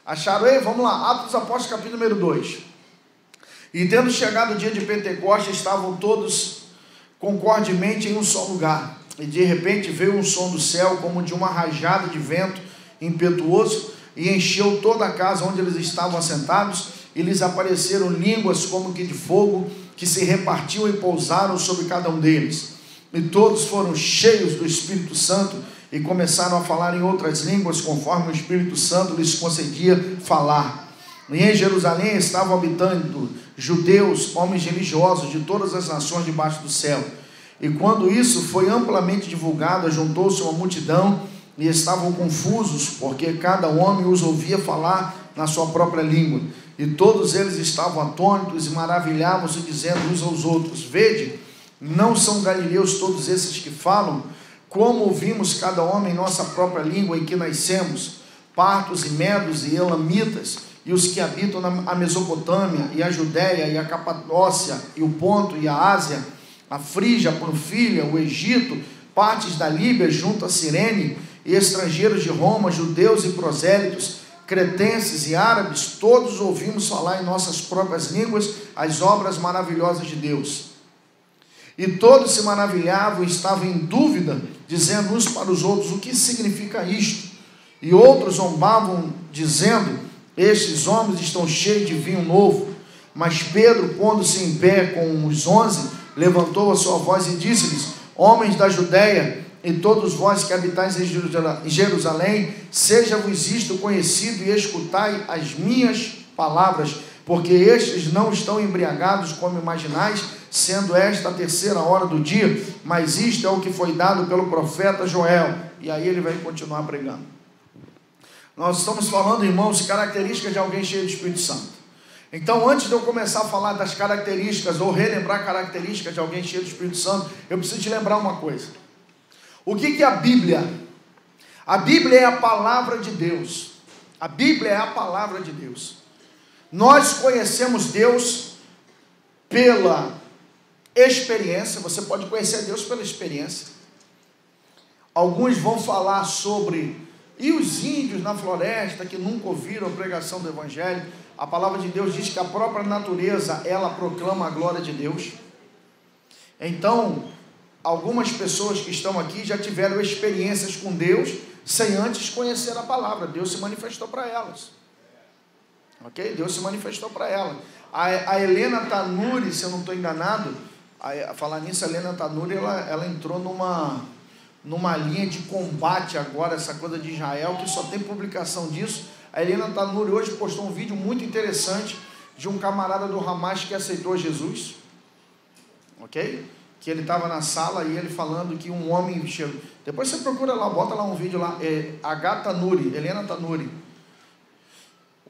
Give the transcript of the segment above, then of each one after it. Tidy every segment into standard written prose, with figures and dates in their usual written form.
Acharam? Ei, vamos lá, Atos dos Apóstolos, capítulo número 2. E tendo chegado o dia de Pentecostes, estavam todos concordemente em um só lugar. E de repente veio um som do céu, como de uma rajada de vento impetuoso, e encheu toda a casa onde eles estavam assentados, e lhes apareceram línguas como que de fogo, que se repartiam e pousaram sobre cada um deles. E todos foram cheios do Espírito Santo, e começaram a falar em outras línguas, conforme o Espírito Santo lhes concedia falar. E em Jerusalém estavam habitando judeus, homens religiosos de todas as nações debaixo do céu. E quando isso foi amplamente divulgado, juntou-se uma multidão, e estavam confusos, porque cada homem os ouvia falar na sua própria língua. E todos eles estavam atônitos e maravilhavam-se, dizendo uns aos outros: vede, não são galileus todos esses que falam? Como ouvimos cada homem em nossa própria língua em que nascemos, partos e medos e elamitas, e os que habitam a Mesopotâmia, e a Judéia, e a Capadócia, e o Ponto, e a Ásia, a Frígia, a Panfilha, o Egito, partes da Líbia junto a Cirene, e estrangeiros de Roma, judeus e prosélitos, cretenses e árabes, todos ouvimos falar em nossas próprias línguas as obras maravilhosas de Deus. E todos se maravilhavam e estavam em dúvida, dizendo uns para os outros: o que significa isto? E outros zombavam, dizendo: estes homens estão cheios de vinho novo. Mas Pedro, pondo-se em pé com os 11, levantou a sua voz e disse-lhes: homens da Judéia, e todos vós que habitais em Jerusalém, seja-vos isto conhecido, e escutai as minhas palavras, porque estes não estão embriagados como imaginais, sendo esta a terceira hora do dia, mas isto é o que foi dado pelo profeta Joel. E aí ele vai continuar pregando. Nós estamos falando, irmãos, características de alguém cheio do Espírito Santo. Então, antes de eu começar a falar das características, ou relembrar características de alguém cheio do Espírito Santo, eu preciso te lembrar uma coisa. O que é a Bíblia? A Bíblia é a palavra de Deus. A Bíblia é a palavra de Deus. Nós conhecemos Deus pela experiência. Você pode conhecer Deus pela experiência. Alguns vão falar sobre... E os índios na floresta que nunca ouviram a pregação do Evangelho? A palavra de Deus diz que a própria natureza, ela proclama a glória de Deus. Então, algumas pessoas que estão aqui já tiveram experiências com Deus sem antes conhecer a palavra. Deus se manifestou para elas. Ok? Deus se manifestou para ela. A Helena Tanuri, se eu não estou enganado, a falar nisso, a Helena Tanuri, ela entrou numa linha de combate agora, essa coisa de Israel, que só tem publicação disso. A Helena Tanuri hoje postou um vídeo muito interessante de um camarada do Hamas que aceitou Jesus. Ok? Que ele estava na sala e ele falando que um homem chegou. Depois você procura lá, bota lá um vídeo lá, H. Tanuri, Helena Tanuri.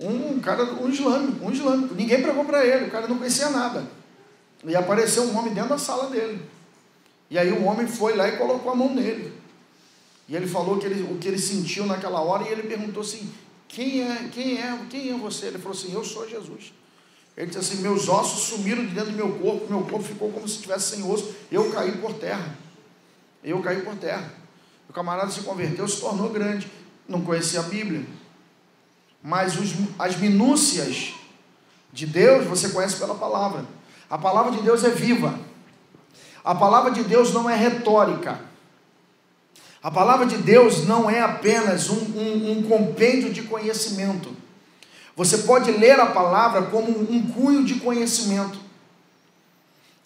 Um cara, um islâmico. Ninguém pregou para ele, o cara não conhecia nada. E apareceu um homem dentro da sala dele. E aí o homem foi lá e colocou a mão nele. E ele falou o que ele sentiu naquela hora, e ele perguntou assim: quem é você? Ele falou assim: eu sou Jesus. Ele disse assim: meus ossos sumiram de dentro do meu corpo ficou como se estivesse sem osso, eu caí por terra. O camarada se converteu, se tornou grande, não conhecia a Bíblia, mas as minúcias de Deus você conhece pela palavra. A palavra de Deus é viva, a palavra de Deus não é retórica, a palavra de Deus não é apenas um compêndio de conhecimento. Você pode ler a palavra como um cunho de conhecimento.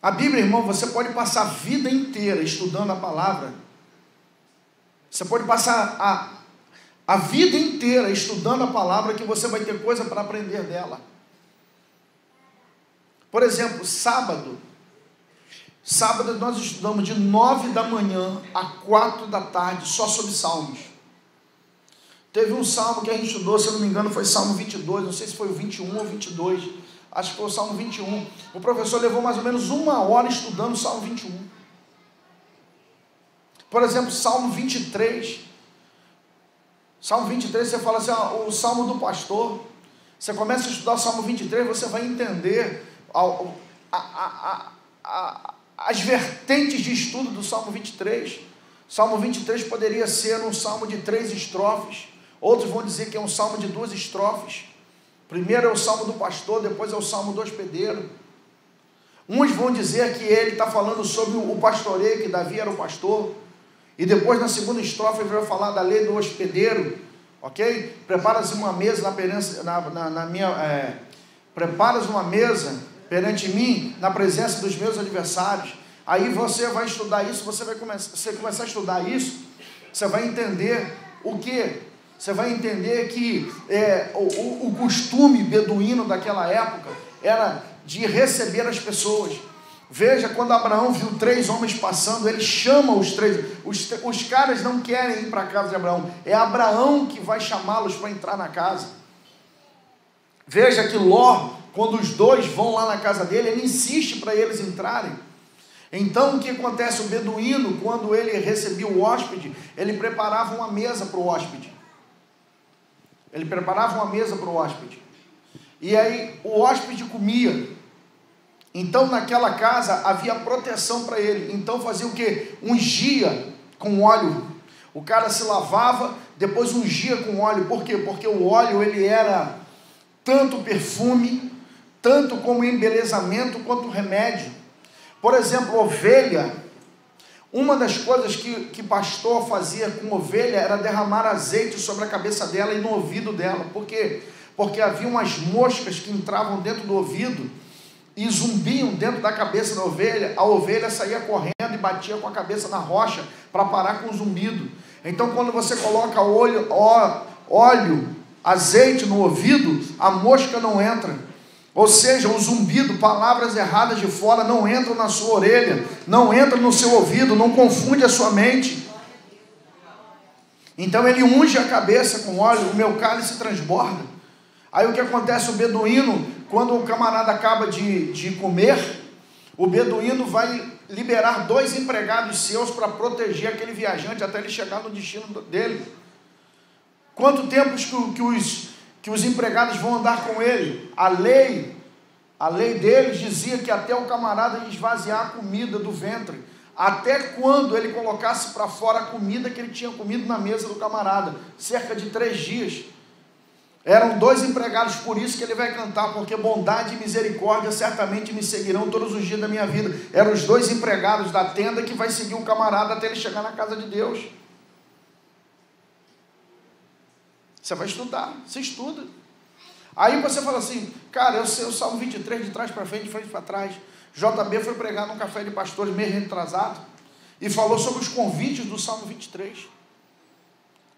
A Bíblia, irmão, você pode passar a vida inteira estudando a palavra. Você pode passar a vida inteira estudando a palavra, que você vai ter coisa para aprender dela. Por exemplo, sábado nós estudamos de 9 da manhã a 4 da tarde só sobre salmos. Teve um salmo que a gente estudou, se eu não me engano, foi Salmo 22, não sei se foi o 21 ou 22, acho que foi o Salmo 21. O professor levou mais ou menos 1 hora estudando o Salmo 21. Por exemplo, Salmo 23. Salmo 23, você fala assim, o Salmo do pastor. Você começa a estudar o Salmo 23, você vai entender as vertentes de estudo do Salmo 23. Salmo 23 poderia ser um salmo de 3 estrofes, Outros vão dizer que é um salmo de 2 estrofes. Primeiro é o salmo do pastor, depois é o salmo do hospedeiro. Uns vão dizer que ele está falando sobre o pastoreio, que Davi era o pastor. E depois, na segunda estrofe, ele vai falar da lei do hospedeiro. Ok? Preparas uma mesa preparas uma mesa perante mim, na presença dos meus adversários. Aí você vai estudar isso, você começar a estudar isso, você vai entender o quê? Você vai entender que o costume beduíno daquela época era de receber as pessoas. Veja, quando Abraão viu 3 homens passando, ele chama os 3. Os caras não querem ir para a casa de Abraão. É Abraão que vai chamá-los para entrar na casa. Veja que Ló, quando os 2 vão lá na casa dele, ele insiste para eles entrarem. Então, o que acontece? O beduíno, quando ele recebia o hóspede, ele preparava uma mesa para o hóspede. Ele preparava uma mesa para o hóspede. E aí, o hóspede comia. Então, naquela casa, havia proteção para ele. Então, fazia o quê? Ungia com óleo. O cara se lavava, depois ungia com óleo. Por quê? Porque o óleo, ele era tanto perfume, tanto como embelezamento, quanto remédio. Por exemplo, ovelha. Uma das coisas que pastor fazia com ovelha era derramar azeite sobre a cabeça dela e no ouvido dela. Por quê? Porque havia umas moscas que entravam dentro do ouvido e zumbiam dentro da cabeça da ovelha. A ovelha saía correndo e batia com a cabeça na rocha para parar com o zumbido. Então, quando você coloca óleo, azeite no ouvido, a mosca não entra. Ou seja, o zumbido, palavras erradas de fora não entram na sua orelha, não entram no seu ouvido, não confunde a sua mente. Então ele unge a cabeça com óleo, o meu cálice transborda. Aí o que acontece? O beduíno, quando o camarada acaba de comer, o beduíno vai liberar 2 empregados seus para proteger aquele viajante até ele chegar no destino dele. Quanto tempo que os empregados vão andar com ele? A lei deles dizia que até o camarada esvaziar a comida do ventre, até quando ele colocasse para fora a comida que ele tinha comido na mesa do camarada, cerca de 3 dias. Eram 2 empregados, por isso que ele vai cantar, porque bondade e misericórdia certamente me seguirão todos os dias da minha vida. Eram os 2 empregados da tenda que vai seguir o camarada até ele chegar na casa de Deus. Você vai estudar, você estuda. Aí você fala assim, cara, eu sei o Salmo 23 de trás para frente, de frente para trás. JB foi pregar num café de pastores meio retrasado e falou sobre os convites do Salmo 23.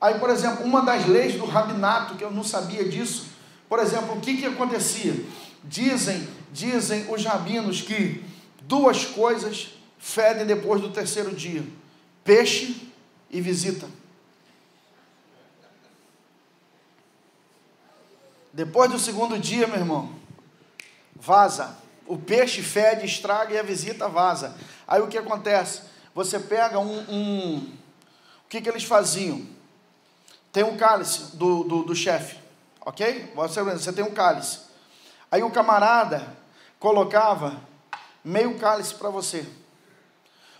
Aí, por exemplo, uma das leis do rabinato, que eu não sabia disso, por exemplo, o que acontecia? Dizem os rabinos que 2 coisas fedem depois do 3º dia: peixe e visita. Depois do 2º dia, meu irmão, vaza. O peixe fede, estraga e a visita vaza. Aí o que acontece? Você pega o que eles faziam? Tem um cálice do chefe, ok? Você tem um cálice. Aí o camarada colocava meio cálice para você.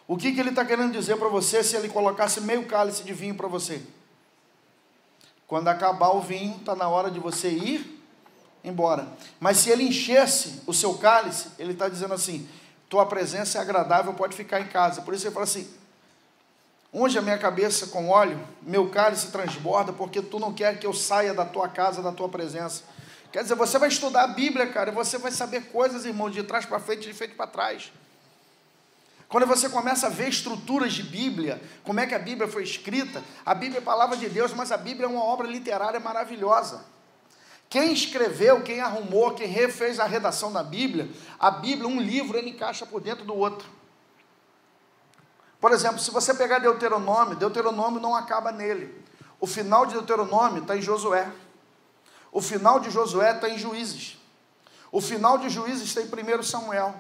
O que ele está querendo dizer para você se ele colocasse meio cálice de vinho para você? Quando acabar o vinho, está na hora de você ir embora. Mas se ele enchesse o seu cálice, ele está dizendo assim, tua presença é agradável, pode ficar em casa. Por isso ele fala assim, unge a minha cabeça com óleo, meu cálice transborda, porque tu não quer que eu saia da tua casa, da tua presença. Quer dizer, você vai estudar a Bíblia, cara, e você vai saber coisas, irmão, de trás para frente, de frente para trás. Quando você começa a ver estruturas de Bíblia, como é que a Bíblia foi escrita, a Bíblia é a palavra de Deus, mas a Bíblia é uma obra literária maravilhosa. Quem escreveu, quem arrumou, quem refez a redação da Bíblia, a Bíblia, um livro, ele encaixa por dentro do outro. Por exemplo, se você pegar Deuteronômio não acaba nele. O final de Deuteronômio está em Josué. O final de Josué está em Juízes. O final de Juízes está em 1 Samuel.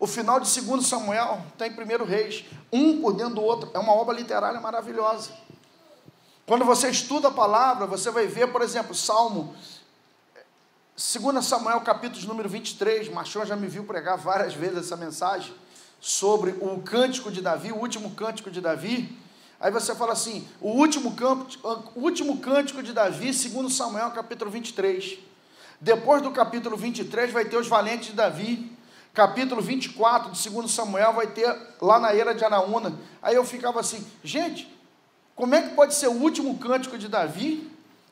O final de 2 Samuel está em 1 Reis. Um por dentro do outro. É uma obra literária maravilhosa. Quando você estuda a palavra, você vai ver, por exemplo, Salmo 2 Samuel, capítulo número 23. Machão já me viu pregar várias vezes essa mensagem sobre o cântico de Davi, o último cântico de Davi. Aí você fala assim, o último cântico de Davi, segundo Samuel, capítulo 23. Depois do capítulo 23 vai ter os valentes de Davi. Capítulo 24 de 2 Samuel vai ter lá na eira de Araúna. Aí eu ficava assim, gente, como é que pode ser o último cântico de Davi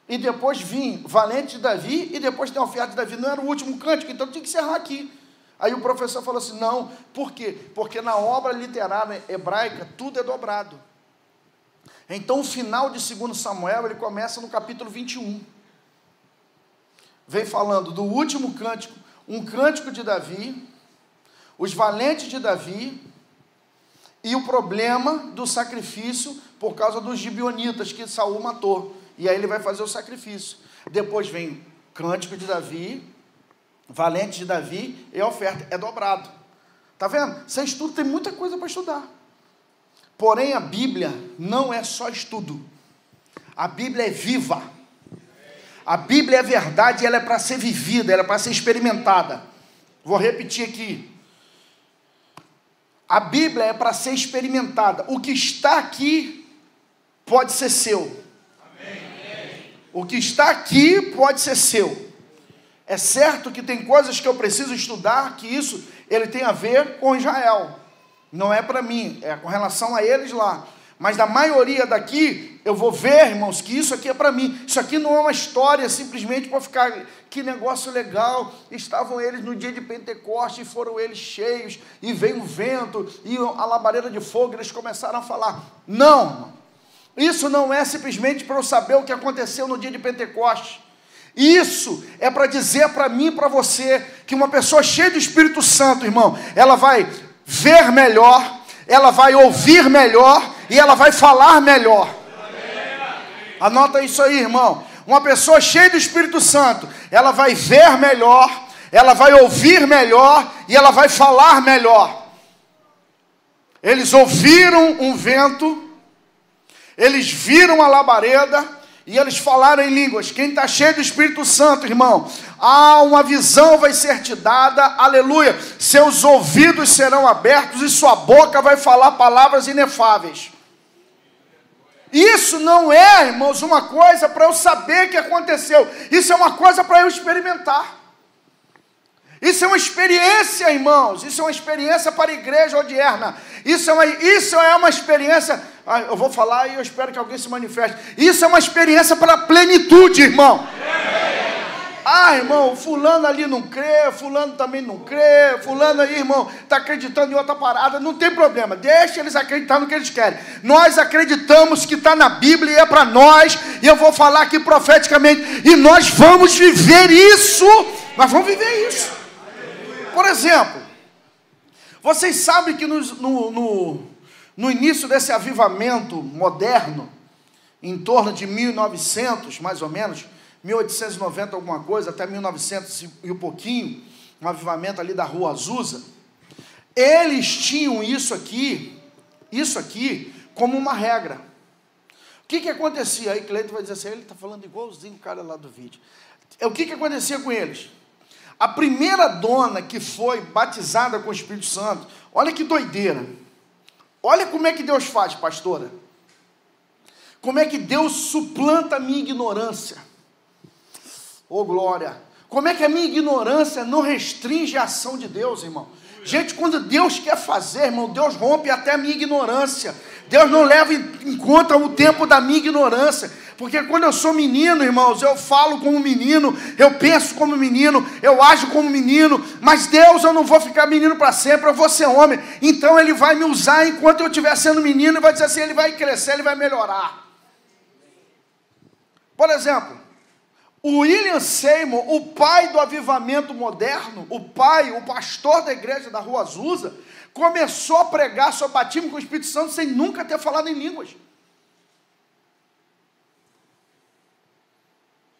e depois vir valente de Davi e depois ter a oferta de Davi? Não era o último cântico, então tinha que encerrar aqui. Aí o professor falou assim, não, por quê? Porque na obra literária hebraica tudo é dobrado. Então o final de 2 Samuel, ele começa no capítulo 21. Vem falando do último cântico, um cântico de Davi, os valentes de Davi e o problema do sacrifício por causa dos gibeonitas que Saul matou. E aí ele vai fazer o sacrifício. Depois vem cântico de Davi, valente de Davi e a oferta. É dobrado. Está vendo? Você estuda, tem muita coisa para estudar. Porém, a Bíblia não é só estudo. A Bíblia é viva. A Bíblia é verdade e ela é para ser vivida, ela é para ser experimentada. Vou repetir aqui. A Bíblia é para ser experimentada. O que está aqui pode ser seu. Amém. O que está aqui pode ser seu. É certo que tem coisas que eu preciso estudar, que isso ele tem a ver com Israel. Não é para mim, é com relação a eles lá. Mas da maioria daqui, eu vou ver, irmãos, que isso aqui é para mim. Isso aqui não é uma história simplesmente para ficar, que negócio legal. Estavam eles no dia de Pentecostes e foram eles cheios, e veio um vento, e a labareda de fogo, eles começaram a falar. Não, isso não é simplesmente para eu saber o que aconteceu no dia de Pentecostes. Isso é para dizer para mim e para você, que uma pessoa cheia do Espírito Santo, irmão, ela vai ver melhor, ela vai ouvir melhor, e ela vai falar melhor. Anota isso aí, irmão. Uma pessoa cheia do Espírito Santo, ela vai ver melhor, ela vai ouvir melhor e ela vai falar melhor. Eles ouviram um vento, eles viram a labareda e eles falaram em línguas. Quem está cheio do Espírito Santo, irmão, uma visão vai ser te dada, aleluia. Seus ouvidos serão abertos e sua boca vai falar palavras inefáveis. Isso não é, irmãos, uma coisa para eu saber que aconteceu. Isso é uma coisa para eu experimentar. Isso é uma experiência, irmãos. Isso é uma experiência para a igreja odierna. Isso é uma experiência. Eu vou falar e eu espero que alguém se manifeste. Isso é uma experiência para a plenitude, irmão. Irmão, fulano ali não crê, fulano também não crê, fulano aí, irmão, está acreditando em outra parada, não tem problema, deixa eles acreditar no que eles querem. Nós acreditamos que está na Bíblia e é para nós, e eu vou falar aqui profeticamente, e nós vamos viver isso, nós vamos viver isso. Por exemplo, vocês sabem que no início desse avivamento moderno, em torno de 1900, mais ou menos, 1890 alguma coisa, até 1900 e um pouquinho, um avivamento ali da Rua Azusa, eles tinham isso aqui, como uma regra. O que acontecia? Aí Cleiton vai dizer assim, ele está falando igualzinho o cara lá do vídeo. O que acontecia com eles? A primeira dona que foi batizada com o Espírito Santo, olha que doideira, olha como é que Deus faz, pastora, como é que Deus suplanta a minha ignorância. Ô glória, como é que a minha ignorância não restringe a ação de Deus, irmão? Gente, quando Deus quer fazer, irmão, Deus rompe até a minha ignorância. Deus não leva em conta o tempo da minha ignorância. Porque quando eu sou menino, irmãos, eu falo como menino, eu penso como menino, eu ajo como menino. Mas Deus, eu não vou ficar menino para sempre, eu vou ser homem. Então Ele vai me usar enquanto eu estiver sendo menino e vai dizer assim, Ele vai crescer, Ele vai melhorar. Por exemplo, o William Seymour, o pai do avivamento moderno, o pastor da igreja da Rua Azusa, começou a pregar sobre batismo com o Espírito Santo sem nunca ter falado em línguas.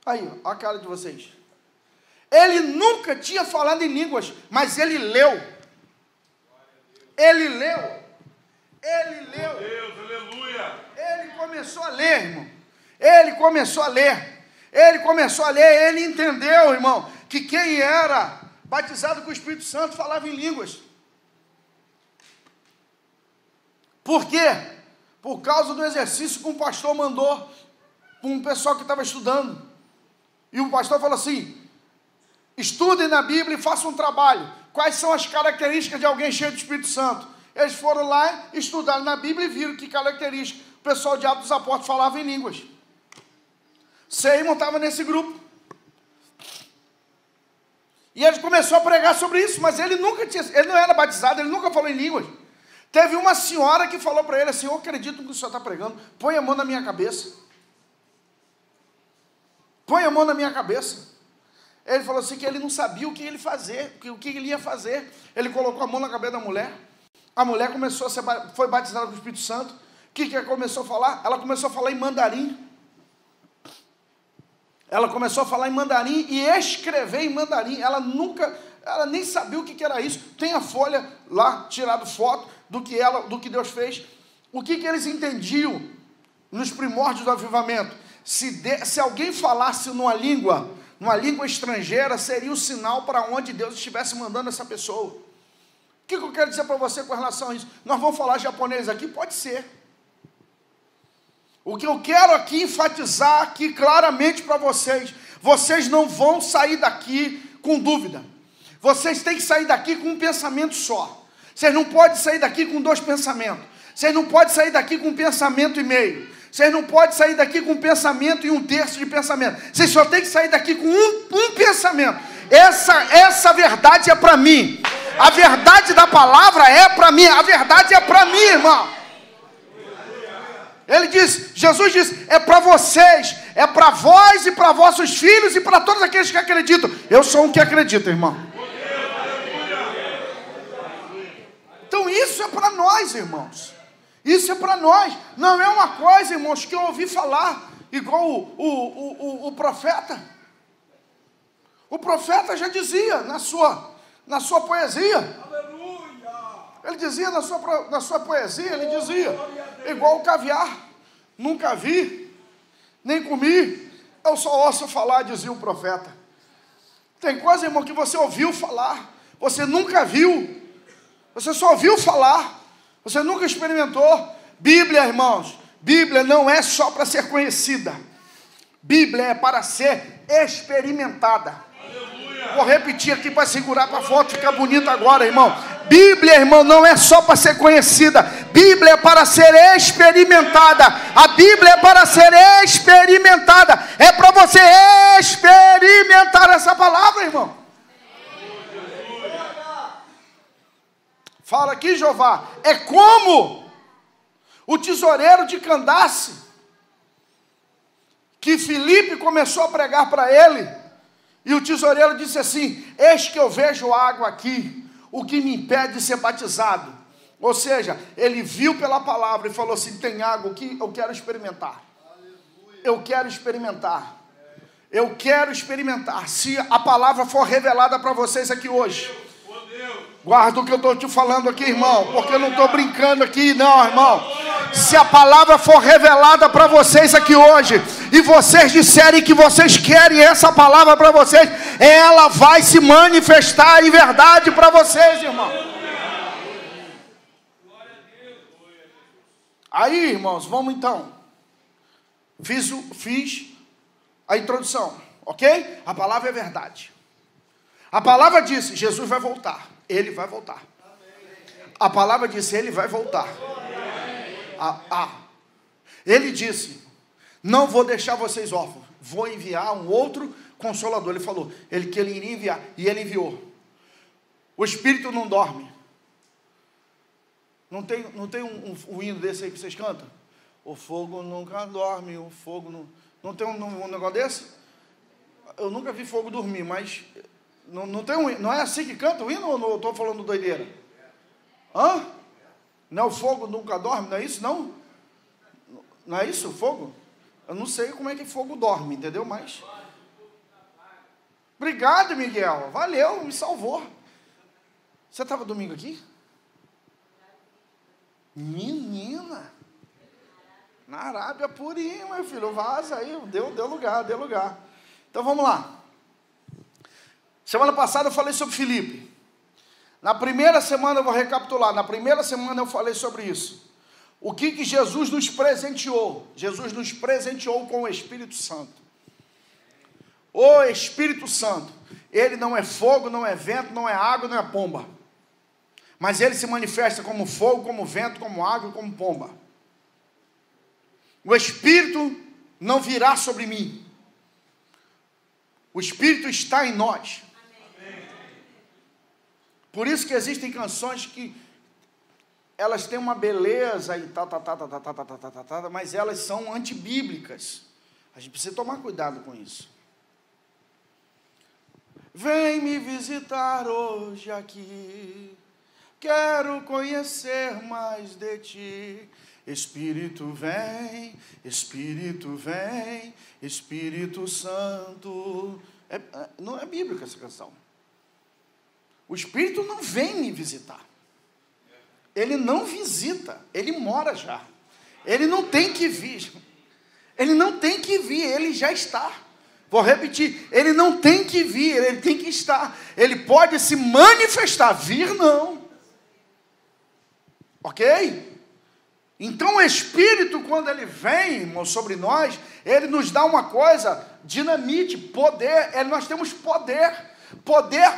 Aí, ó, a cara de vocês. Ele nunca tinha falado em línguas, mas ele leu. Ele leu. Deus, aleluia. Ele começou a ler, irmão. Ele começou a ler, ele entendeu, irmão, que quem era batizado com o Espírito Santo falava em línguas. Por quê? por causa do exercício que um pastor mandou para um pessoal que estava estudando. E o pastor falou assim: estudem na Bíblia e façam um trabalho. Quais são as características de alguém cheio do Espírito Santo? Eles foram lá, estudaram na Bíblia e viram que característica. O pessoal de Atos dos Apóstolos falava em línguas. Seymour estava nesse grupo. E ele começou a pregar sobre isso, mas ele não era batizado, ele nunca falou em línguas. Teve uma senhora que falou para ele assim: eu acredito no que o senhor está pregando, põe a mão na minha cabeça. Põe a mão na minha cabeça. Ele falou assim que ele não sabia o que ele fazer, o que ele ia fazer. Ele colocou a mão na cabeça da mulher. A mulher foi batizada com o Espírito Santo. O que ela começou a falar? Ela começou a falar em mandarim. Ela começou a falar em mandarim e escrever em mandarim. Ela nem sabia o que era isso. Tem a folha lá, tirado foto do que Deus fez. O que eles entendiam nos primórdios do avivamento? Se alguém falasse numa língua estrangeira, seria o sinal para onde Deus estivesse mandando essa pessoa. O que eu quero dizer para você com relação a isso? Nós vamos falar japonês aqui? Pode ser. O que eu quero aqui enfatizar aqui claramente para vocês: vocês não vão sair daqui com dúvida. Vocês têm que sair daqui com um pensamento só. Vocês não podem sair daqui com 2 pensamentos. Vocês não podem sair daqui com 1,5 pensamento. Vocês não podem sair daqui com 1 pensamento e 1/3 de pensamento. Vocês só têm que sair daqui com um pensamento. Essa verdade é para mim. A verdade da palavra é para mim. A verdade é para mim, irmão. Jesus diz: é para vocês, é para vós e para vossos filhos e para todos aqueles que acreditam. Eu sou um que acredita, irmão. Então isso é para nós, irmãos. Isso é para nós. Não é uma coisa, irmãos, que eu ouvi falar igual o profeta. O profeta já dizia na sua poesia. Ele dizia na sua poesia, ele dizia: igual o caviar, nunca vi, nem comi, eu só ouço falar, dizia o profeta. Tem coisa, irmão, que você ouviu falar, você nunca viu, você só ouviu falar, você nunca experimentou. Bíblia, irmãos, Bíblia não é só para ser conhecida, Bíblia é para ser experimentada. Vou repetir aqui para segurar para a foto ficar bonita agora, irmão. Bíblia, irmão, não é só para ser conhecida. Bíblia é para ser experimentada. A Bíblia é para ser experimentada. É para você experimentar essa palavra, irmão. Fala aqui, Jeová. É como o tesoureiro de Candace, que Filipe começou a pregar para ele. E o tesoureiro disse assim: eis que eu vejo água aqui, o que me impede de ser batizado. Ou seja, ele viu pela palavra e falou assim: tem água que eu quero experimentar. Eu quero experimentar. Eu quero experimentar. Se a palavra for revelada para vocês aqui hoje, guarda o que eu estou te falando aqui, irmão, porque eu não estou brincando aqui, não, irmão. Se a palavra for revelada para vocês aqui hoje, e vocês disserem que vocês querem essa palavra para vocês, ela vai se manifestar em verdade para vocês, irmão. Aí, irmãos, vamos então. Fiz a introdução, ok? A palavra é verdade. A palavra disse: Jesus vai voltar. Ele vai voltar. A palavra disse: ele vai voltar. Ele disse: não vou deixar vocês órfãos, vou enviar um outro consolador. Ele falou que ele iria enviar, e ele enviou. O Espírito não dorme. Não tem um hino desse aí que vocês cantam? O fogo nunca dorme, o fogo não tem um negócio desse? Eu nunca vi fogo dormir, mas não tem um hino. Não é assim que canta o hino, ou eu estou falando doideira? Hã? Não é o fogo nunca dorme, não é isso, não? Não é isso, o fogo? Eu não sei como é que fogo dorme, entendeu? Mas... obrigado, Miguel. Valeu, me salvou. Você estava domingo aqui? Menina. Na Arábia purinho, meu filho. Vaza aí, deu lugar. Então vamos lá. Semana passada eu falei sobre Filipe. Na primeira semana, eu vou recapitular, na primeira semana eu falei sobre isso. O que Jesus nos presenteou? Jesus nos presenteou com o Espírito Santo. O Espírito Santo, ele não é fogo, não é vento, não é água, não é pomba. Mas ele se manifesta como fogo, como vento, como água e como pomba. O Espírito não virá sobre mim. O Espírito está em nós. Por isso que existem canções que elas têm uma beleza e tal, mas elas são antibíblicas. A gente precisa tomar cuidado com isso. Vem me visitar hoje aqui, quero conhecer mais de ti. Espírito vem, Espírito Santo. Não é bíblica essa canção. O Espírito não vem me visitar. Ele não visita, ele mora já. Ele não tem que vir. Ele não tem que vir, ele já está. Vou repetir, ele não tem que vir, ele tem que estar. Ele pode se manifestar, vir não. Ok? Então o Espírito, quando ele vem, irmão, sobre nós, ele nos dá uma coisa, dinamite, poder, nós temos poder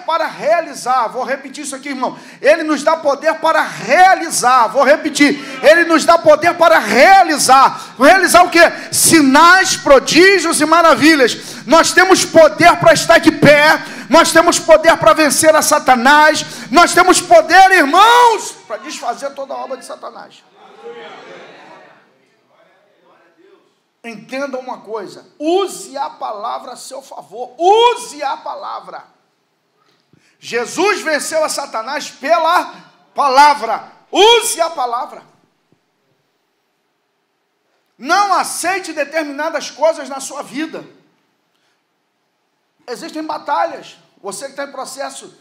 para realizar. Vou repetir isso aqui, irmão. Ele nos dá poder para realizar. Vou repetir. Ele nos dá poder para realizar. Realizar o quê? Sinais, prodígios e maravilhas. Nós temos poder para estar de pé. Nós temos poder para vencer a Satanás. Nós temos poder, irmãos, para desfazer toda a obra de Satanás. Entenda uma coisa. Use a palavra a seu favor. Use a palavra. Jesus venceu a Satanás pela palavra. Use a palavra. Não aceite determinadas coisas na sua vida. Existem batalhas. Você que está em processo,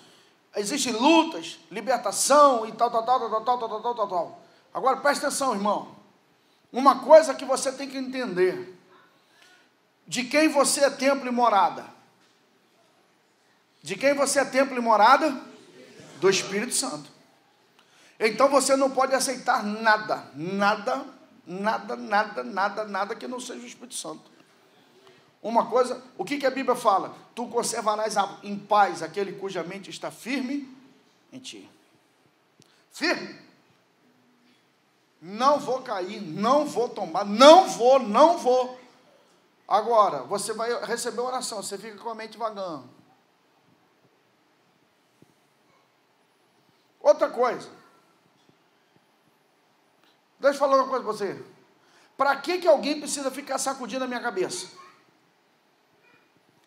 existem lutas, libertação e tal. Agora presta atenção, irmão. Uma coisa que você tem que entender. De quem você é templo e morada? De quem você é templo e morada? Do Espírito Santo. Então você não pode aceitar nada que não seja o Espírito Santo. Uma coisa, o que a Bíblia fala? Tu conservarás em paz aquele cuja mente está firme em ti. Firme. Não vou cair, não vou tombar, não vou. Agora, você vai receber oração, você fica com a mente vagando. Outra coisa. Deixa eu falar uma coisa para você. Para que alguém precisa ficar sacudindo a minha cabeça?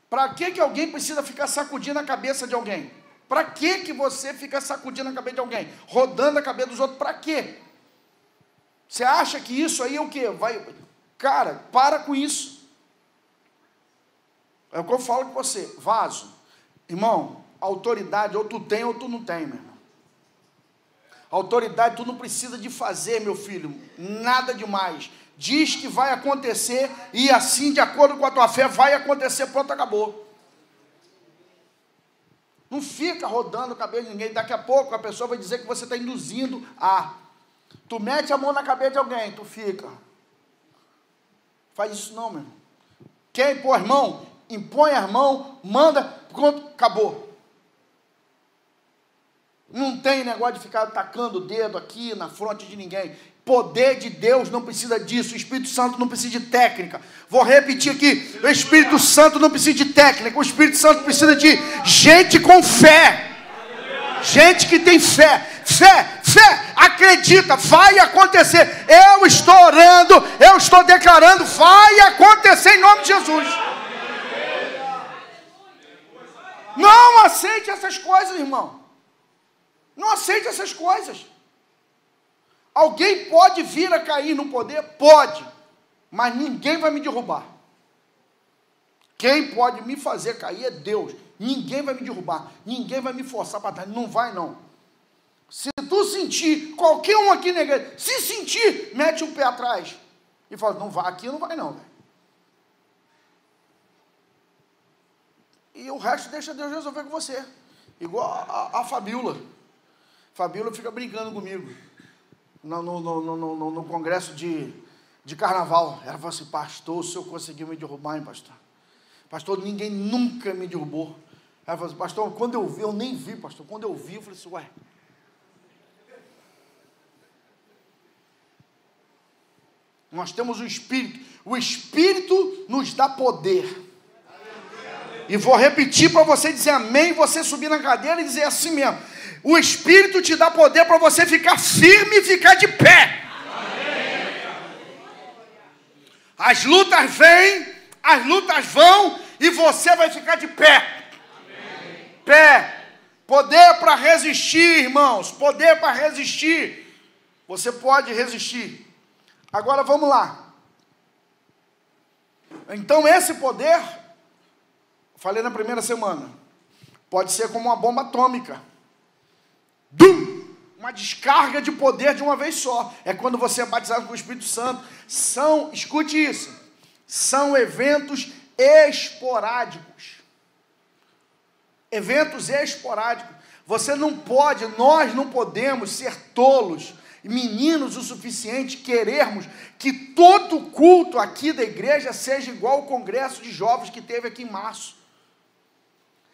Para que alguém precisa ficar sacudindo a cabeça de alguém? Para que você fica sacudindo a cabeça de alguém? Rodando a cabeça dos outros, para quê? Você acha que isso aí é o quê? Cara, para com isso. É o que eu falo com você. Vaso. Irmão, autoridade ou tu tem ou tu não tem, meu irmão. Autoridade tu não precisa de fazer, meu filho. Nada demais. Diz que vai acontecer e assim, de acordo com a tua fé, vai acontecer. Pronto, acabou. Não fica rodando o cabelo de ninguém. Daqui a pouco a pessoa vai dizer que você está induzindo a... Tu mete a mão na cabeça de alguém, tu fica. Faz isso não, meu irmão. Quer impor as mãos? Impõe as mãos, manda, pronto, acabou. Não tem negócio de ficar tacando o dedo aqui na fronte de ninguém. Poder de Deus não precisa disso. O Espírito Santo não precisa de técnica. Vou repetir aqui. O Espírito Santo não precisa de técnica. O Espírito Santo precisa de gente com fé. Gente que tem fé. Fé. Acredita. Vai acontecer. Eu estou orando. Eu estou declarando. Vai acontecer em nome de Jesus. Não aceite essas coisas, irmão. Não aceite essas coisas. Alguém pode vir a cair no poder? Pode. Mas ninguém vai me derrubar. Quem pode me fazer cair é Deus. Ninguém vai me derrubar. Ninguém vai me forçar para trás. Não vai, não. Se tu sentir, qualquer um aqui na igreja, se sentir, mete um pé atrás. E fala, não vai, aqui não vai não. Véio. E o resto deixa Deus resolver com você. Igual a Fabíola. Fabíola fica brincando comigo. no congresso de carnaval. Ela falou assim: pastor, o senhor conseguiu me derrubar, hein, pastor? Pastor, ninguém nunca me derrubou. Ela falou assim: pastor, quando eu vi, eu nem vi, pastor. Quando eu vi, eu falei assim: ué. Nós temos o Espírito nos dá poder. E vou repetir para você dizer amém, você subir na cadeira e dizer assim mesmo: o Espírito te dá poder para você ficar firme e ficar de pé. As lutas vêm, as lutas vão, e você vai ficar de pé. Pé. Poder para resistir, irmãos. Poder para resistir. Você pode resistir. Agora vamos lá. Então esse poder, falei na primeira semana, pode ser como uma bomba atômica. Uma descarga de poder de uma vez só. É quando você é batizado com o Espírito Santo. Escute isso, são eventos esporádicos. Eventos esporádicos. Você não pode, nós não podemos ser tolos, meninos o suficiente, querermos que todo culto aqui da igreja seja igual ao congresso de jovens que teve aqui em março.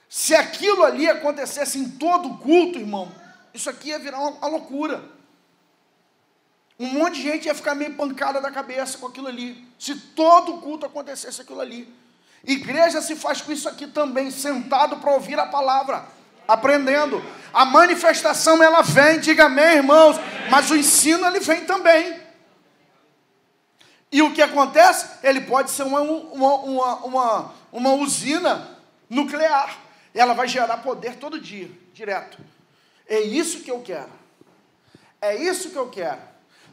Se aquilo ali acontecesse em todo culto, irmão, isso aqui ia virar uma loucura. Um monte de gente ia ficar meio pancada da cabeça com aquilo ali. Se todo culto acontecesse aquilo ali. Igreja se faz com isso aqui também, sentado para ouvir a palavra, aprendendo. A manifestação ela vem, diga amém, irmãos, mas o ensino ele vem também. E o que acontece? Ele pode ser uma usina nuclear. Ela vai gerar poder todo dia, direto. É isso que eu quero. É isso que eu quero.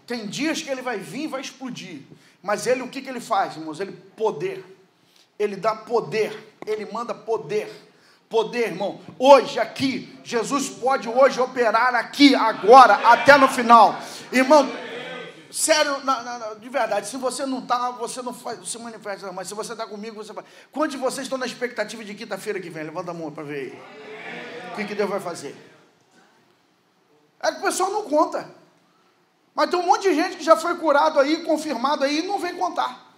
Tem dias que ele vai vir e vai explodir. Mas ele, o que ele faz, irmãos? Poder. Ele dá poder. Ele manda poder. Poder, irmão. Hoje, aqui, Jesus pode hoje operar aqui, agora, até no final. Irmão, sério, de verdade, se você não está, você não faz, se manifesta, mas se você está comigo, você vai. Quantos de vocês estão na expectativa de quinta-feira que vem? Levanta a mão para ver aí. O que Deus vai fazer? É que o pessoal não conta. Mas tem um monte de gente que já foi curado aí, confirmado aí, e não vem contar.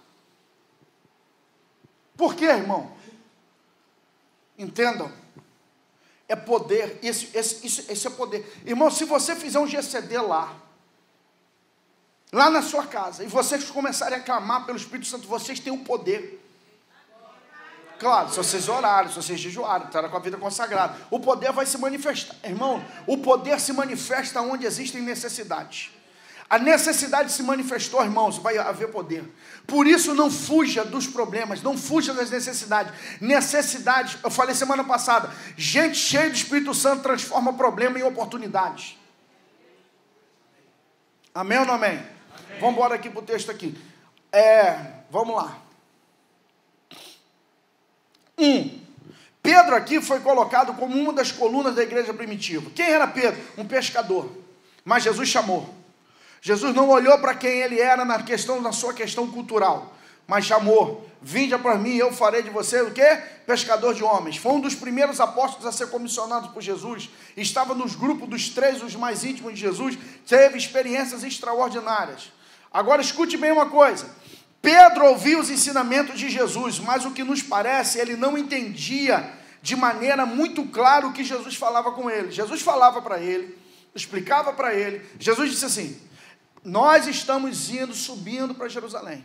Por quê, irmão? Entendam. É poder. Esse é poder. Irmão, se você fizer um GCD lá na sua casa, e vocês começarem a clamar pelo Espírito Santo, vocês têm o poder. Claro, se vocês orarem, se vocês jejuarem, estarem com a vida consagrada, o poder vai se manifestar. Irmão, o poder se manifesta onde existem necessidades. A necessidade se manifestou, irmãos, vai haver poder. Por isso não fuja dos problemas, não fuja das necessidades. Necessidades, eu falei semana passada, gente cheia do Espírito Santo transforma problema em oportunidades. Amém ou não amém? Amém. Vamos embora aqui para o texto aqui. Vamos lá. Pedro aqui foi colocado como uma das colunas da igreja primitiva. Quem era Pedro? Um pescador. Mas Jesus chamou. Jesus não olhou para quem ele era na sua questão cultural, mas chamou: vinde após mim, eu farei de você o quê? Pescador de homens. Foi um dos primeiros apóstolos a ser comissionado por Jesus. Estava nos grupos dos 3, os mais íntimos de Jesus. Teve experiências extraordinárias. Agora escute bem uma coisa. Pedro ouvia os ensinamentos de Jesus, mas o que nos parece, ele não entendia de maneira muito clara o que Jesus falava com ele. Jesus falava para ele, explicava para ele. Jesus disse assim: nós estamos subindo para Jerusalém.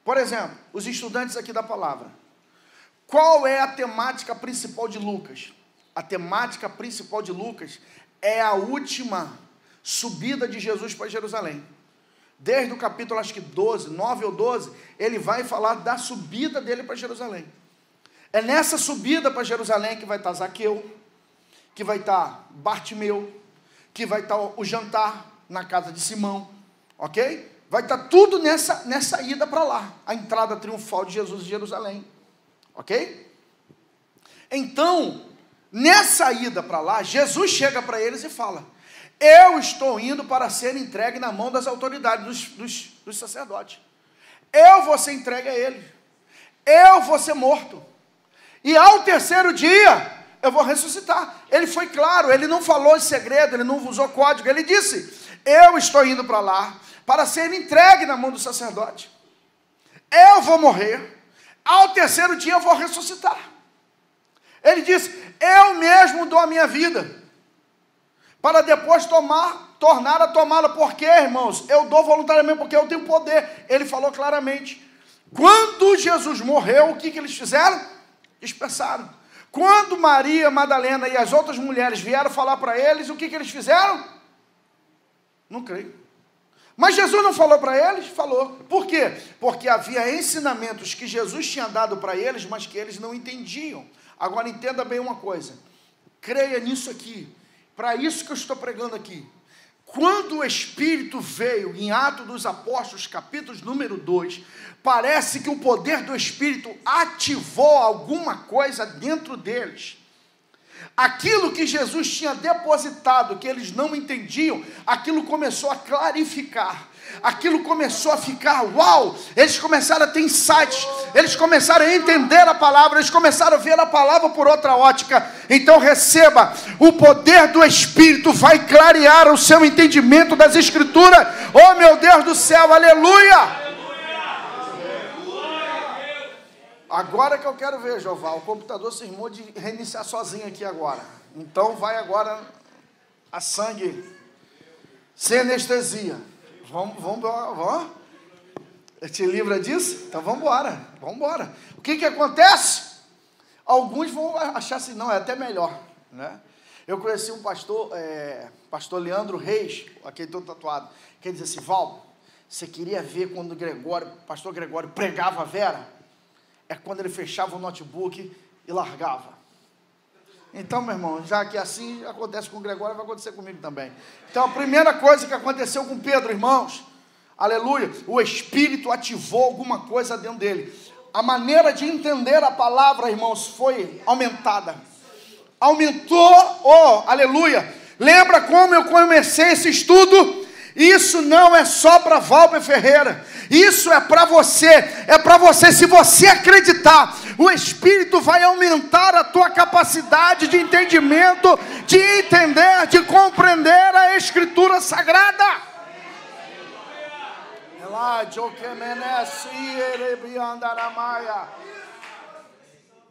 Por exemplo, os estudantes aqui da palavra. Qual é a temática principal de Lucas? A temática principal de Lucas é a última subida de Jesus para Jerusalém. Desde o capítulo, acho que 9 ou 12, ele vai falar da subida dele para Jerusalém. É nessa subida para Jerusalém que vai estar Zaqueu, que vai estar Bartimeu, que vai estar o jantar na casa de Simão, ok? Vai estar tudo nessa ida para lá, a entrada triunfal de Jesus em Jerusalém, ok? Então, nessa ida para lá, Jesus chega para eles e fala: eu estou indo para ser entregue na mão das autoridades, dos sacerdotes. Eu vou ser entregue a ele. Eu vou ser morto. E ao terceiro dia, eu vou ressuscitar. Ele foi claro, ele não falou de segredo, ele não usou código, ele disse: eu estou indo para lá para ser entregue na mão do sacerdote. Eu vou morrer, ao terceiro dia eu vou ressuscitar. Ele disse, eu mesmo dou a minha vida, para depois tornar a tomá-la. Por quê, irmãos? Eu dou voluntariamente, porque eu tenho poder. Ele falou claramente. Quando Jesus morreu, o que eles fizeram? Dispersaram. Quando Maria Madalena e as outras mulheres vieram falar para eles, o que eles fizeram? Não creio. Mas Jesus não falou para eles? Falou. Por quê? Porque havia ensinamentos que Jesus tinha dado para eles, mas que eles não entendiam. Agora entenda bem uma coisa. Creia nisso aqui. Para isso que eu estou pregando aqui. Quando o Espírito veio em Atos dos Apóstolos, capítulo número 2, parece que o poder do Espírito ativou alguma coisa dentro deles. Aquilo que Jesus tinha depositado, que eles não entendiam, aquilo começou a clarificar. Aquilo começou a ficar, uau! Eles começaram a ter insights, eles começaram a entender a palavra, eles começaram a ver a palavra por outra ótica. Então receba, o poder do Espírito vai clarear o seu entendimento das Escrituras. Oh meu Deus do céu, aleluia! Agora que eu quero ver, Jeová, o computador se irmou de reiniciar sozinho aqui agora. Então vai agora a sangue, sem anestesia. Vamos. Te livra disso? Então vamos embora. O que acontece? Alguns vão achar assim, não, é até melhor, né? Eu conheci um pastor, pastor Leandro Reis, aquele todo tatuado, que ele disse assim, Val, você queria ver quando o pastor Gregório pregava a Vera? É quando ele fechava o notebook e largava. Então, meu irmão, já que assim acontece com o Gregório, vai acontecer comigo também. Então, a primeira coisa que aconteceu com Pedro, irmãos, aleluia, o Espírito ativou alguma coisa dentro dele. A maneira de entender a palavra, irmãos, foi aumentada. Aumentou, aleluia. Lembra como eu comecei esse estudo? Isso não é só para Valber Ferreira, isso é para você, se você acreditar, o Espírito vai aumentar a tua capacidade de entendimento, de entender, de compreender a Escritura Sagrada.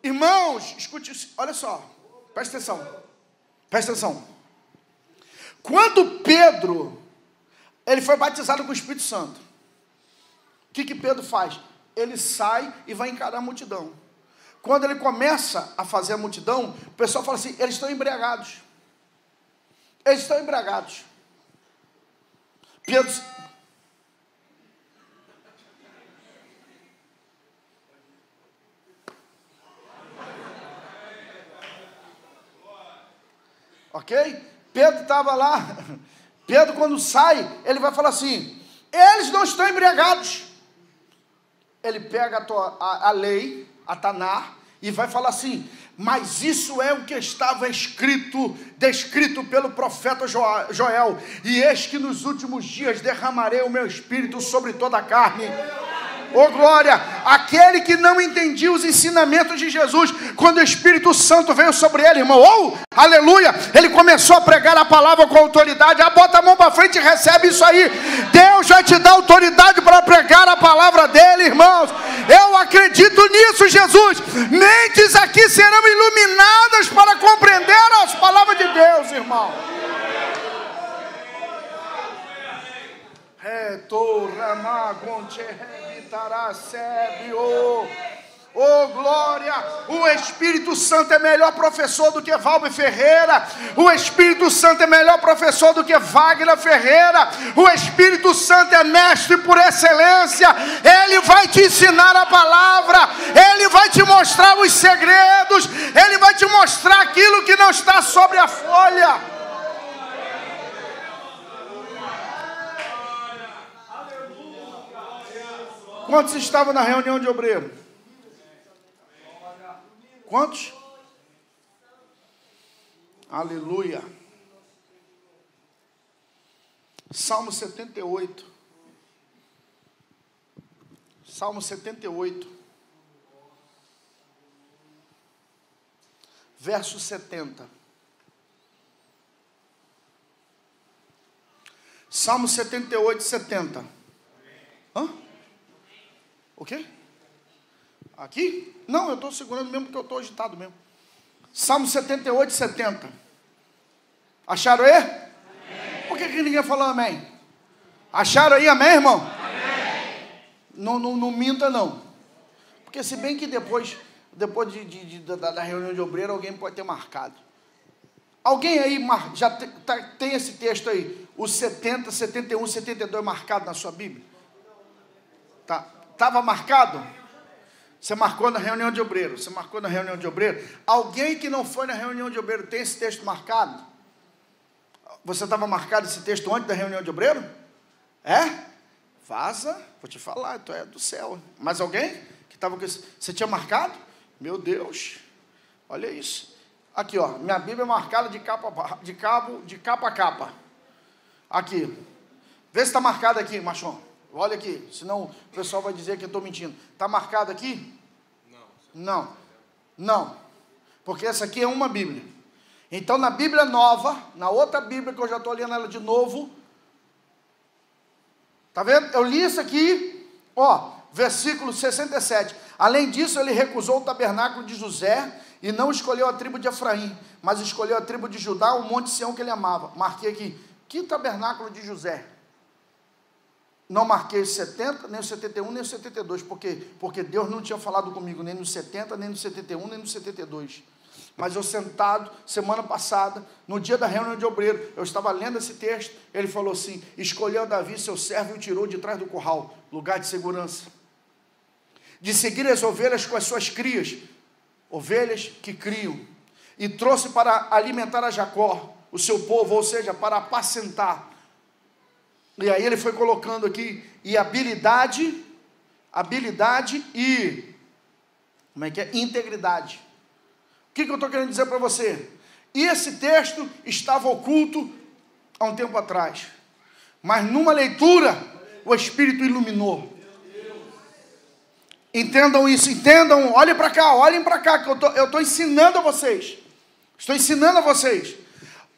Irmãos, escute, olha só, presta atenção, quando Pedro ele foi batizado com o Espírito Santo, o que Pedro faz? Ele sai e vai encarar a multidão. Quando ele começa a fazer a multidão, o pessoal fala assim, eles estão embriagados. Pedro... Ok? Pedro estava lá... Pedro, quando sai, ele vai falar assim, eles não estão embriagados. Ele pega a lei, a Taná, e vai falar assim, mas isso é o que estava descrito pelo profeta Joel, e eis que nos últimos dias derramarei o meu Espírito sobre toda a carne. Oh glória, aquele que não entendia os ensinamentos de Jesus, quando o Espírito Santo veio sobre ele, irmão, aleluia, ele começou a pregar a palavra com autoridade. Bota a mão para frente e recebe isso aí. Deus vai te dar autoridade para pregar a palavra dele, irmãos. Eu acredito nisso, Jesus. Mentes aqui serão iluminadas para compreender as palavras de Deus, irmão. Oh glória, o Espírito Santo é melhor professor do que Valber Ferreira, o Espírito Santo é melhor professor do que Wagner Ferreira, o Espírito Santo é mestre por excelência, ele vai te ensinar a palavra, ele vai te mostrar os segredos, ele vai te mostrar aquilo que não está sobre a folha. Quantos estavam na reunião de obreiro? Quantos? Aleluia. Salmo 78. Salmo 78. Verso 70. Salmo 78, 70. Hã? O quê? Aqui? Não, eu estou segurando mesmo porque eu estou agitado mesmo. Salmo 78, 70. Acharam aí? Amém. Por que ninguém falou amém? Acharam aí, amém, irmão? Amém. Não minta, não. Porque se bem que depois da reunião de obreiro, alguém pode ter marcado. Alguém aí já tem esse texto aí, os 70, 71, 72 marcado na sua Bíblia? Estava marcado? Você marcou na reunião de obreiro. Você marcou na reunião de obreiro. Alguém que não foi na reunião de obreiro tem esse texto marcado? Você estava marcado esse texto antes da reunião de obreiro? É? Vaza, vou te falar, tu é do céu. Mas alguém que estava com isso? Você tinha marcado? Meu Deus, olha isso. Aqui, ó, minha Bíblia é marcada de capa a capa. Aqui. Vê se está marcado aqui, machão. Olha aqui, senão o pessoal vai dizer que eu estou mentindo. Está marcado aqui? Não. Porque essa aqui é uma Bíblia. Então, na Bíblia nova, na outra Bíblia que eu já estou lendo ela de novo, tá vendo? Eu li isso aqui, ó, versículo 67. Além disso, ele recusou o tabernáculo de José e não escolheu a tribo de Efraim, mas escolheu a tribo de Judá, o monte Sião que ele amava. Marquei aqui, que tabernáculo de José? Não marquei o 70, nem o 71, nem o 72, porque Deus não tinha falado comigo nem no 70, nem no 71, nem no 72. Mas eu sentado, semana passada, no dia da reunião de obreiro, eu estava lendo esse texto, ele falou assim, escolheu Davi, seu servo, e o tirou de trás do curral, lugar de segurança, de seguir as ovelhas com as suas crias, ovelhas que criam, e trouxe para alimentar a Jacó, o seu povo, ou seja, para apacentar. E aí ele foi colocando aqui, e habilidade e, como é que é? Integridade. O que eu estou querendo dizer para você? E esse texto estava oculto há um tempo atrás, mas numa leitura, o Espírito iluminou. Entendam isso, entendam, olhem para cá, que eu estou ensinando a vocês. Estou ensinando a vocês.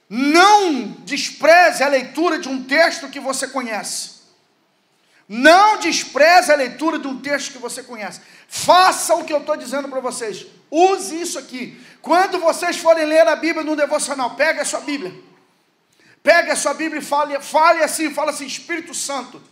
Não despreze a leitura de um texto que você conhece. Não despreze a leitura de um texto que você conhece. Faça o que eu estou dizendo para vocês. Use isso aqui. Quando vocês forem ler a Bíblia no devocional, pegue a sua Bíblia. Pegue a sua Bíblia e fala assim, Espírito Santo,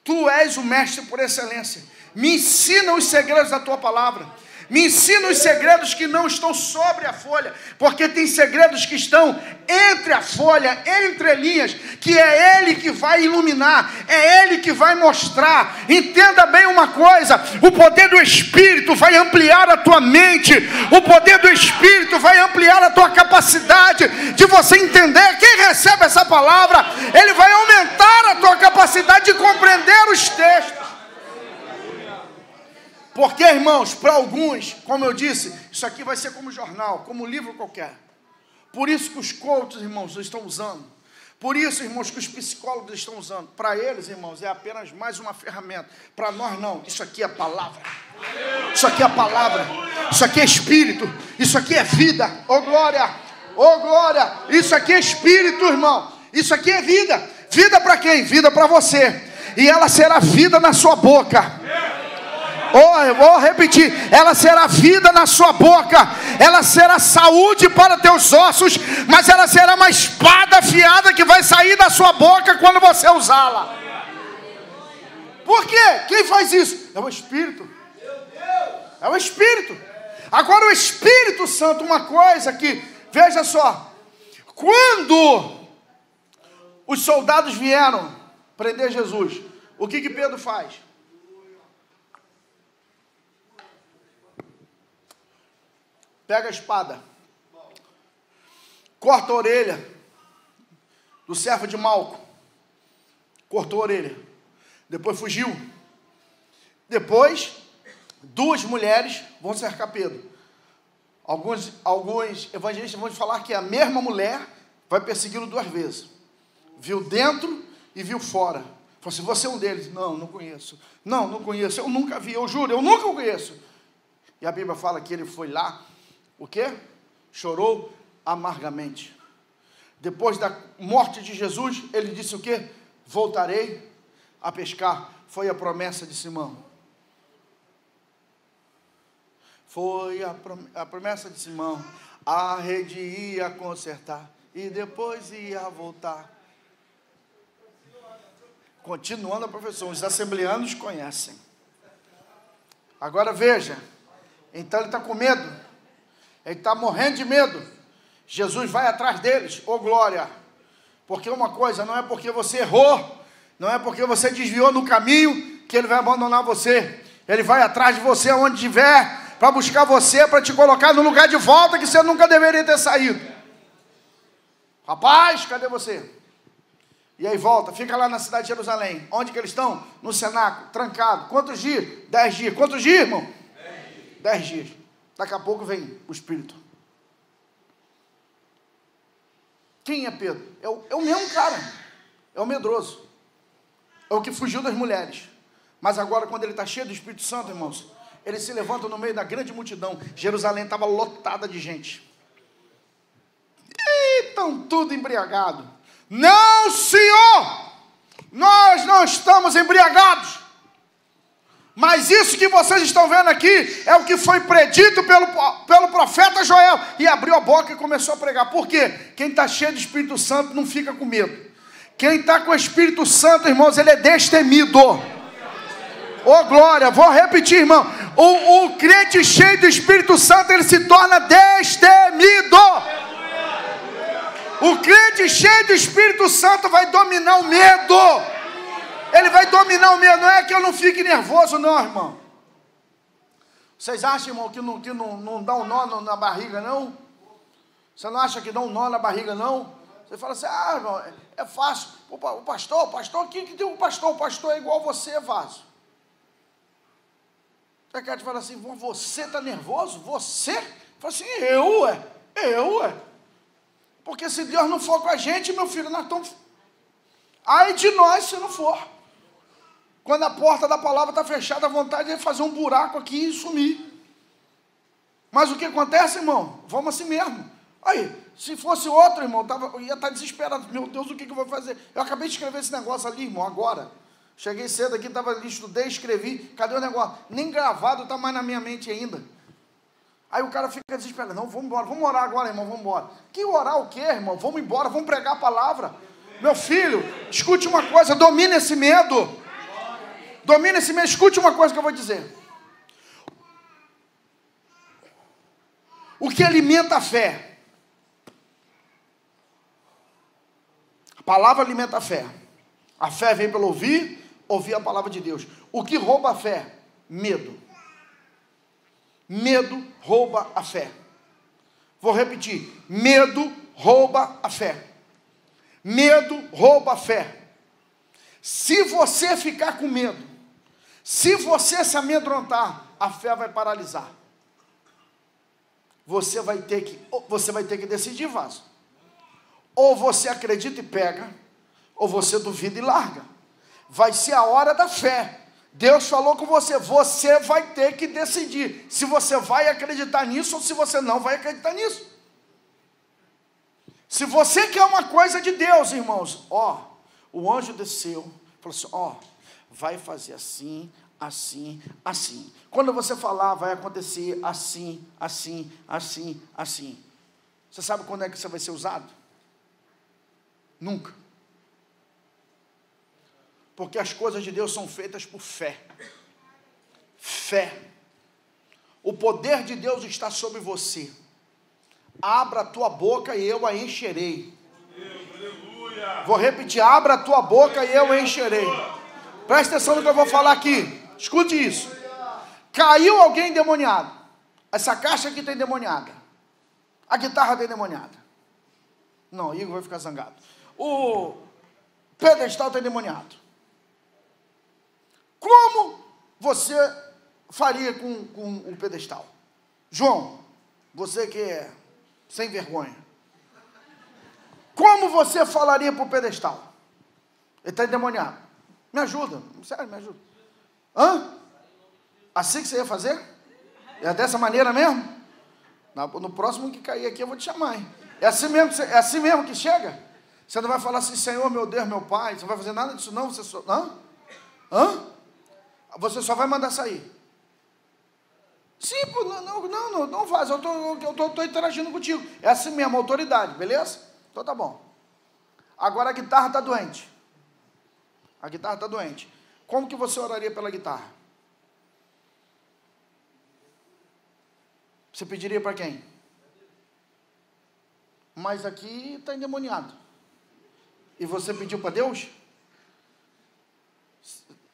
Tu és o mestre por excelência. Me ensina os segredos da Tua palavra. Me ensina os segredos que não estão sobre a folha, porque tem segredos que estão entre a folha, entre linhas, que é Ele que vai iluminar, é Ele que vai mostrar. Entenda bem uma coisa, o poder do Espírito vai ampliar a tua mente, o poder do Espírito vai ampliar a tua capacidade de você entender. Quem recebe essa palavra, ele vai aumentar a tua capacidade de compreender os textos. Porque, irmãos, para alguns, como eu disse, isso aqui vai ser como jornal, como livro qualquer. Por isso que os coaches, irmãos, estão usando. Por isso, irmãos, que os psicólogos estão usando. Para eles, irmãos, é apenas mais uma ferramenta. Para nós, não. Isso aqui é palavra. Isso aqui é palavra. Isso aqui é espírito. Isso aqui é vida. Oh, glória! Oh, glória! Isso aqui é espírito, irmão. Isso aqui é vida. Vida para quem? Vida para você. E ela será vida na sua boca. Eu vou repetir, ela será vida na sua boca, ela será saúde para teus ossos, mas ela será uma espada afiada que vai sair da sua boca quando você usá-la. Por quê? Quem faz isso? É o Espírito. É o Espírito. Agora o Espírito Santo, uma coisa que, veja só, quando os soldados vieram prender Jesus, o que Pedro faz? Pega a espada, corta a orelha do servo de Malco, cortou a orelha, depois fugiu. Depois, duas mulheres vão cercar Pedro. Alguns evangelistas vão falar que a mesma mulher vai persegui-lo duas vezes. Viu dentro e viu fora. Falou assim, você é um deles? Não conheço. Não conheço, eu nunca vi, eu juro, eu nunca o conheço. E a Bíblia fala que ele foi lá, o quê? Chorou amargamente. Depois da morte de Jesus, ele disse o quê? voltarei a pescar. Foi a promessa de Simão. Foi a promessa de Simão. A rede ia consertar e depois ia voltar. Continuando a profissão, os assembleanos conhecem. Agora veja, então ele está com medo, ele está morrendo de medo. Jesus vai atrás deles, ô glória, porque uma coisa, não é porque você errou, não é porque você desviou no caminho, que ele vai abandonar você. Ele vai atrás de você onde estiver, para buscar você, para te colocar no lugar de volta que você nunca deveria ter saído. Rapaz, cadê você? E aí volta, fica lá na cidade de Jerusalém. Onde que eles estão? No cenáculo, trancado. Quantos dias? 10 dias. Quantos dias, irmão? 10 dias. Daqui a pouco vem o Espírito. Quem é Pedro? É o mesmo cara. É o medroso. É o que fugiu das mulheres. Mas agora, quando ele está cheio do Espírito Santo, irmãos, ele se levanta no meio da grande multidão. Jerusalém estava lotada de gente. E estão tudo embriagados. Não, Senhor, nós não estamos embriagados, mas isso que vocês estão vendo aqui é o que foi predito pelo profeta Joel. E abriu a boca e começou a pregar. Por quê? Quem está cheio do Espírito Santo não fica com medo. Quem está com o Espírito Santo, irmãos, ele é destemido. Oh glória, vou repetir, irmão. O crente cheio do Espírito Santo, ele se torna destemido. O crente cheio do Espírito Santo vai dominar o medo. Ele vai dominar o medo. Não é que eu não fique nervoso, não, irmão. Vocês acham, irmão, que não dá um nó na barriga, não? Você não acha que dá um nó na barriga, não? Você fala assim, irmão, é fácil. O pastor, que tem um pastor? O pastor é igual você, vaso. Você quer te falar assim, você está nervoso? Você? Fala assim, eu, ué. Porque se Deus não for com a gente, meu filho, nós estamos... Ai de nós se não for. Quando a porta da palavra está fechada, a vontade é fazer um buraco aqui e sumir. Mas o que acontece, irmão? Vamos assim mesmo. Aí, se fosse outro, irmão, eu ia estar desesperado. Meu Deus, o que eu vou fazer? Eu acabei de escrever esse negócio ali, irmão, agora. Cheguei cedo aqui, estava ali, estudei, escrevi. Cadê o negócio? Nem gravado está mais na minha mente ainda. Aí o cara fica desesperado. Não, vamos embora. Vamos orar agora, irmão, vamos embora. Que orar o quê, irmão? Vamos embora, vamos pregar a palavra. Meu filho, escute uma coisa, domine esse medo. Domine esse medo. Escute uma coisa que eu vou dizer. O que alimenta a fé? A palavra alimenta a fé. A fé vem pelo ouvir a palavra de Deus. O que rouba a fé? Medo. Medo rouba a fé. Vou repetir. Medo rouba a fé. Medo rouba a fé. Se você ficar com medo, se você se amedrontar, a fé vai paralisar. Você vai ter que decidir, vaso. Ou você acredita e pega, ou você duvida e larga. Vai ser a hora da fé. Deus falou com você, você vai ter que decidir se você vai acreditar nisso ou se você não vai acreditar nisso. Se você quer uma coisa de Deus, irmãos, o anjo desceu, falou assim, vai fazer assim, assim, assim. Quando você falar, vai acontecer assim, assim, assim, assim. Você sabe quando é que você vai ser usado? Nunca. Porque as coisas de Deus são feitas por fé. Fé. O poder de Deus está sobre você. Abra a tua boca e eu a encherei. Vou repetir, abra a tua boca e eu a encherei. Presta atenção no que eu vou falar aqui. Escute isso. Caiu alguém endemoniado. Essa caixa aqui está endemoniada. A guitarra está endemoniada. Não, Igor vai ficar zangado. O pedestal está endemoniado. Como você faria com o pedestal? João, você que é sem vergonha. Como você falaria para o pedestal? Ele está endemoniado. Me ajuda, sério, me ajuda. Assim que você ia fazer? É dessa maneira mesmo? No próximo que cair aqui eu vou te chamar, hein? É assim mesmo que chega? Você não vai falar assim, Senhor, meu Deus, meu Pai. Você não vai fazer nada disso, não? Você só... Hã? Você só vai mandar sair. Sim, não faz. Eu estou interagindo contigo. É assim mesmo, autoridade, beleza? Então tá bom. Agora a guitarra está doente. A guitarra está doente. Como que você oraria pela guitarra? Você pediria para quem? Mas aqui está endemoniado. E você pediu para Deus?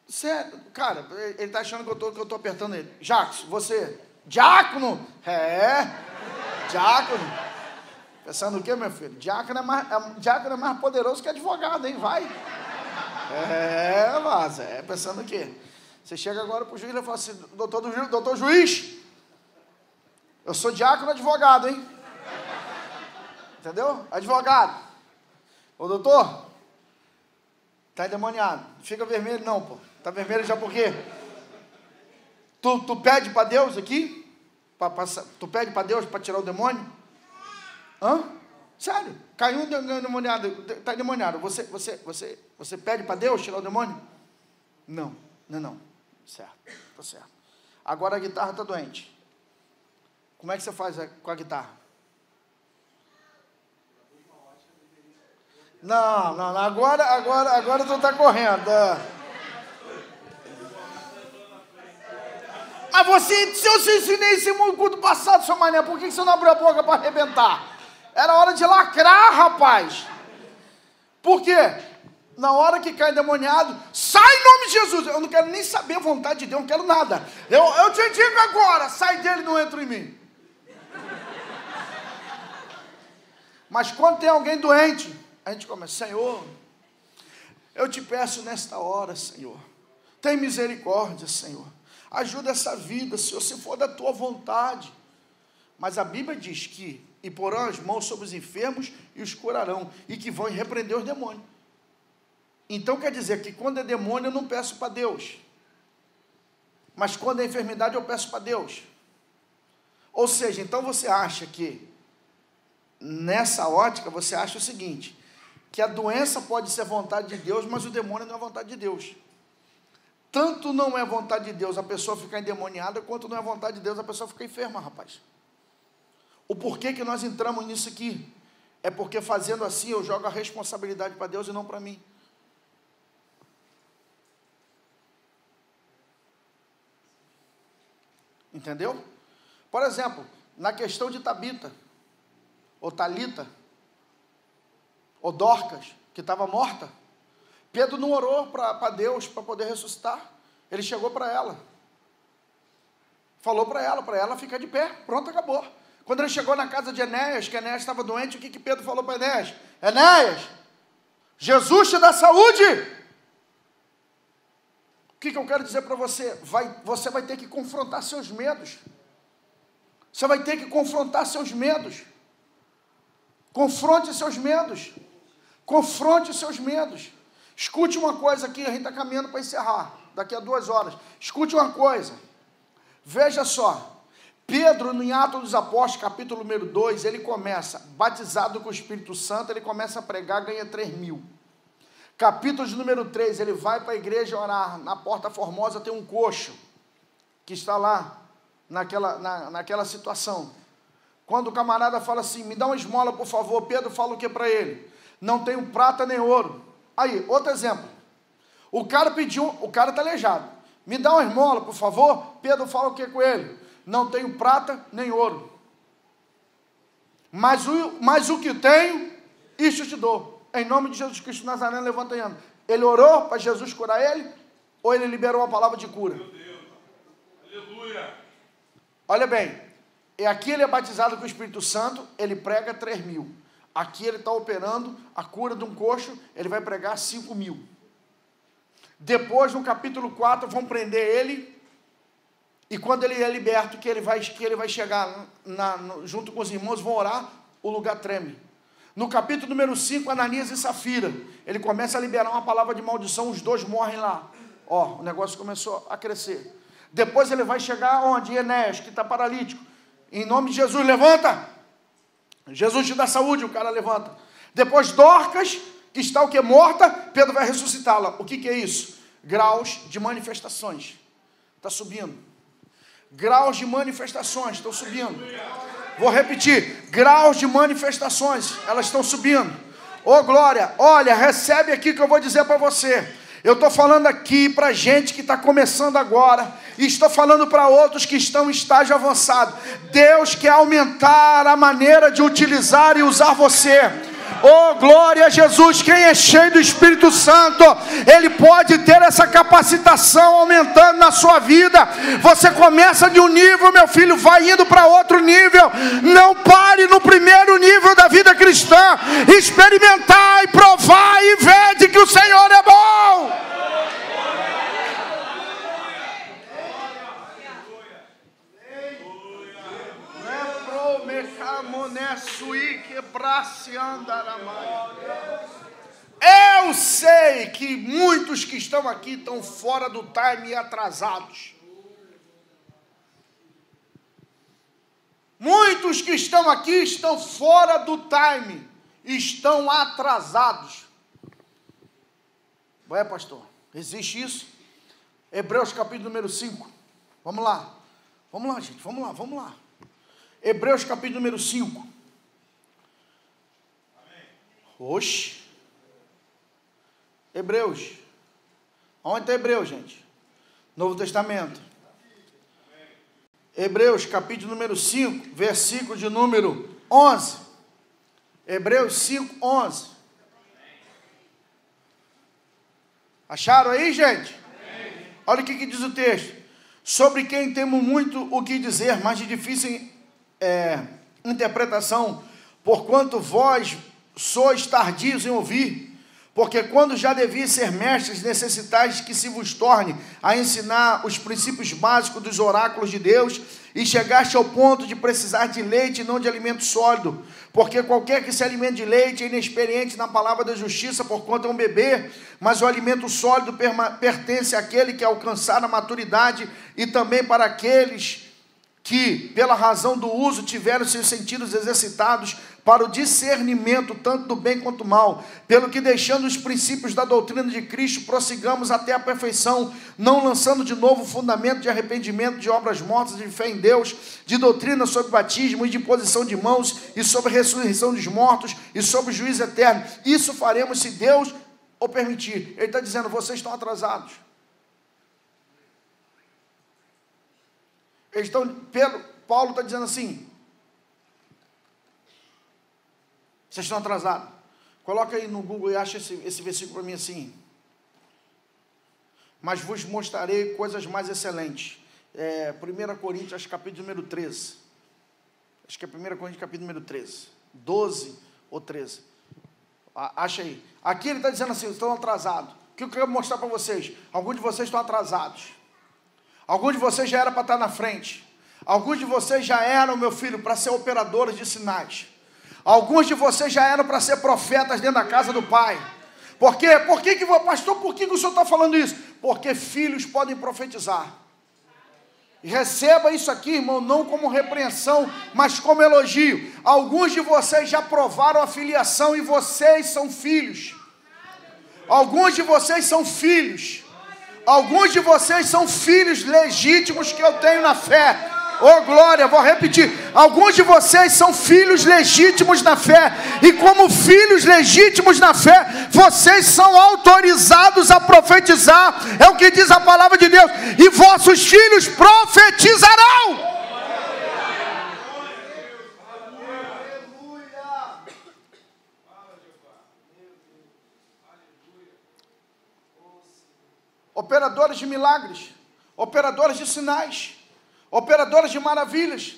Sério, cara, ele está achando que eu tô apertando ele. Jacques, você, diácono? Diácono. Pensando o quê, meu filho? Diácono é mais poderoso que advogado, hein? Vai. Vaza. Pensando o quê? Você chega agora para o juiz e fala assim, doutor juiz, eu sou diácono advogado, hein? Entendeu? Advogado. Ô, doutor, tá endemoniado. Fica vermelho não, pô. Tá vermelho já por quê? Tu pede para Deus aqui? Tu pede para Deus para tirar o demônio? Hã? Sério? Caiu um endemoniado. Tá endemoniado. Você pede para Deus tirar o demônio? Não. Certo. Tá certo. Agora a guitarra tá doente. Como é que você faz com a guitarra? Não. Agora tu tá correndo. Mas se eu te ensinei esse culto passado, seu mané, por que você não abriu a boca para arrebentar? Era hora de lacrar, rapaz. Por quê? Na hora que cai endemoniado, sai em nome de Jesus. Eu não quero nem saber a vontade de Deus, não quero nada. Eu te digo agora, sai dele e não entra em mim. Mas quando tem alguém doente, a gente começa, Senhor, eu te peço nesta hora, Senhor, tem misericórdia, Senhor, ajuda essa vida, Senhor, se for da tua vontade. Mas a Bíblia diz que, e porão as mãos sobre os enfermos e os curarão, e que vão repreender os demônios. Então quer dizer que quando é demônio eu não peço para Deus, mas quando é enfermidade eu peço para Deus. Ou seja, então você acha que, nessa ótica, você acha o seguinte, que a doença pode ser vontade de Deus, mas o demônio não é vontade de Deus. Tanto não é vontade de Deus a pessoa ficar endemoniada, quanto não é vontade de Deus a pessoa ficar enferma, rapaz. O porquê que nós entramos nisso aqui? É porque fazendo assim eu jogo a responsabilidade para Deus e não para mim. Entendeu? Por exemplo, na questão de Tabita, ou Talita, ou Dorcas, que estava morta, Pedro não orou para Deus para poder ressuscitar. Ele chegou para ela, falou para ela ficar de pé, pronto, acabou. Quando ele chegou na casa de Enéas, que Enéas estava doente, o que Pedro falou para Enéas? Enéas, Jesus te dá saúde. O que eu quero dizer para você? Você vai ter que confrontar seus medos. Você vai ter que confrontar seus medos. Confronte seus medos. Confronte seus medos. Escute uma coisa aqui, a gente está caminhando para encerrar, daqui a 2 horas. Escute uma coisa. Veja só. Pedro, em Atos dos Apóstolos, capítulo número 2, ele começa, batizado com o Espírito Santo, ele começa a pregar, ganha 3.000. Capítulo de número 3, ele vai para a igreja orar, na Porta Formosa tem um coxo, que está lá, naquela situação. Quando o camarada fala assim, me dá uma esmola, por favor, Pedro fala o que para ele? Não tenho prata nem ouro. Aí, outro exemplo. O cara está aleijado. Me dá uma esmola, por favor. Pedro fala o que com ele? Não tenho prata nem ouro. Mas o que tenho, isso te dou. Em nome de Jesus Cristo Nazareno, levanta e anda. Ele orou para Jesus curar ele? Ou ele liberou uma palavra de cura? Meu Deus. Aleluia. Olha bem. E aqui ele é batizado com o Espírito Santo, ele prega 3.000. Aqui ele está operando a cura de um coxo, ele vai pregar 5.000. Depois, no capítulo 4, vão prender ele, e quando ele é liberto, que ele vai chegar junto com os irmãos, vão orar, o lugar treme. No capítulo número 5, Ananias e Safira, ele começa a liberar uma palavra de maldição, os 2 morrem lá. O negócio começou a crescer. Depois ele vai chegar onde? Enéas, que está paralítico. Em nome de Jesus, levanta! Jesus te dá saúde, o cara levanta. Depois Dorcas, que está o que? Morta, Pedro vai ressuscitá-la. O que é isso? Graus de manifestações. Está subindo. Graus de manifestações estão subindo. Vou repetir. Graus de manifestações, elas estão subindo. Ô glória, olha, recebe aqui que eu vou dizer para você. Eu estou falando aqui para gente que está começando agora, e estou falando para outros que estão em estágio avançado. Deus quer aumentar a maneira de utilizar e usar você. Oh, glória a Jesus. Quem é cheio do Espírito Santo, ele pode ter essa capacitação aumentando na sua vida. Você começa de um nível, meu filho, vai indo para outro nível. Não pare no primeiro nível da vida cristã. Experimentar e provar e ver que o Senhor é bom. Eu sei que muitos que estão aqui estão fora do time e atrasados. Muitos que estão aqui estão fora do time, estão atrasados. Ué, pastor, existe isso? Hebreus capítulo número 5. Vamos lá, gente, vamos lá. Hebreus capítulo número 5. Oxe. Hebreus. Onde está Hebreus, gente? Novo Testamento. Hebreus capítulo número 5, versículo de número 11. Hebreus 5, 11. Acharam aí, gente? Olha o que diz o texto. Sobre quem temos muito o que dizer, mas de difícil interpretação, porquanto vós sois tardios em ouvir, porque quando já deviam ser mestres, necessitais que se vos torne a ensinar os princípios básicos dos oráculos de Deus, e chegaste ao ponto de precisar de leite e não de alimento sólido, porque qualquer que se alimente de leite é inexperiente na palavra da justiça, porquanto é um bebê, mas o alimento sólido pertence àquele que alcançar a maturidade, e também para aqueles que, pela razão do uso, tiveram seus sentidos exercitados para o discernimento tanto do bem quanto do mal, pelo que, deixando os princípios da doutrina de Cristo, prossigamos até a perfeição, não lançando de novo o fundamento de arrependimento, de obras mortas, de fé em Deus, de doutrina sobre batismo e de imposição de mãos, e sobre a ressurreição dos mortos, e sobre o juízo eterno. Isso faremos se Deus o permitir. Ele está dizendo, vocês estão atrasados. Paulo está dizendo assim, vocês estão atrasados. Coloca aí no Google e acha esse versículo para mim assim. Mas vos mostrarei coisas mais excelentes. 1 Coríntios, capítulo número 13. Acho que é 1 Coríntios, capítulo número 13. 12 ou 13. Acha aí. Aqui ele está dizendo assim, vocês estão atrasados. O que eu quero mostrar para vocês? Alguns de vocês estão atrasados. Alguns de vocês já eram para estar na frente. Alguns de vocês já eram, meu filho, para ser operadores de sinais. Alguns de vocês já eram para ser profetas dentro da casa do Pai. Por quê? Pastor, por que o senhor está falando isso? Porque filhos podem profetizar. Receba isso aqui, irmão, não como repreensão, mas como elogio. Alguns de vocês já provaram a filiação e vocês são filhos. Alguns de vocês são filhos. Alguns de vocês são filhos legítimos que eu tenho na fé. Oh glória, vou repetir. Alguns de vocês são filhos legítimos na fé. E como filhos legítimos na fé, vocês são autorizados a profetizar. É o que diz a palavra de Deus. E vossos filhos profetizarão. Operadores de milagres, operadores de sinais, operadores de maravilhas,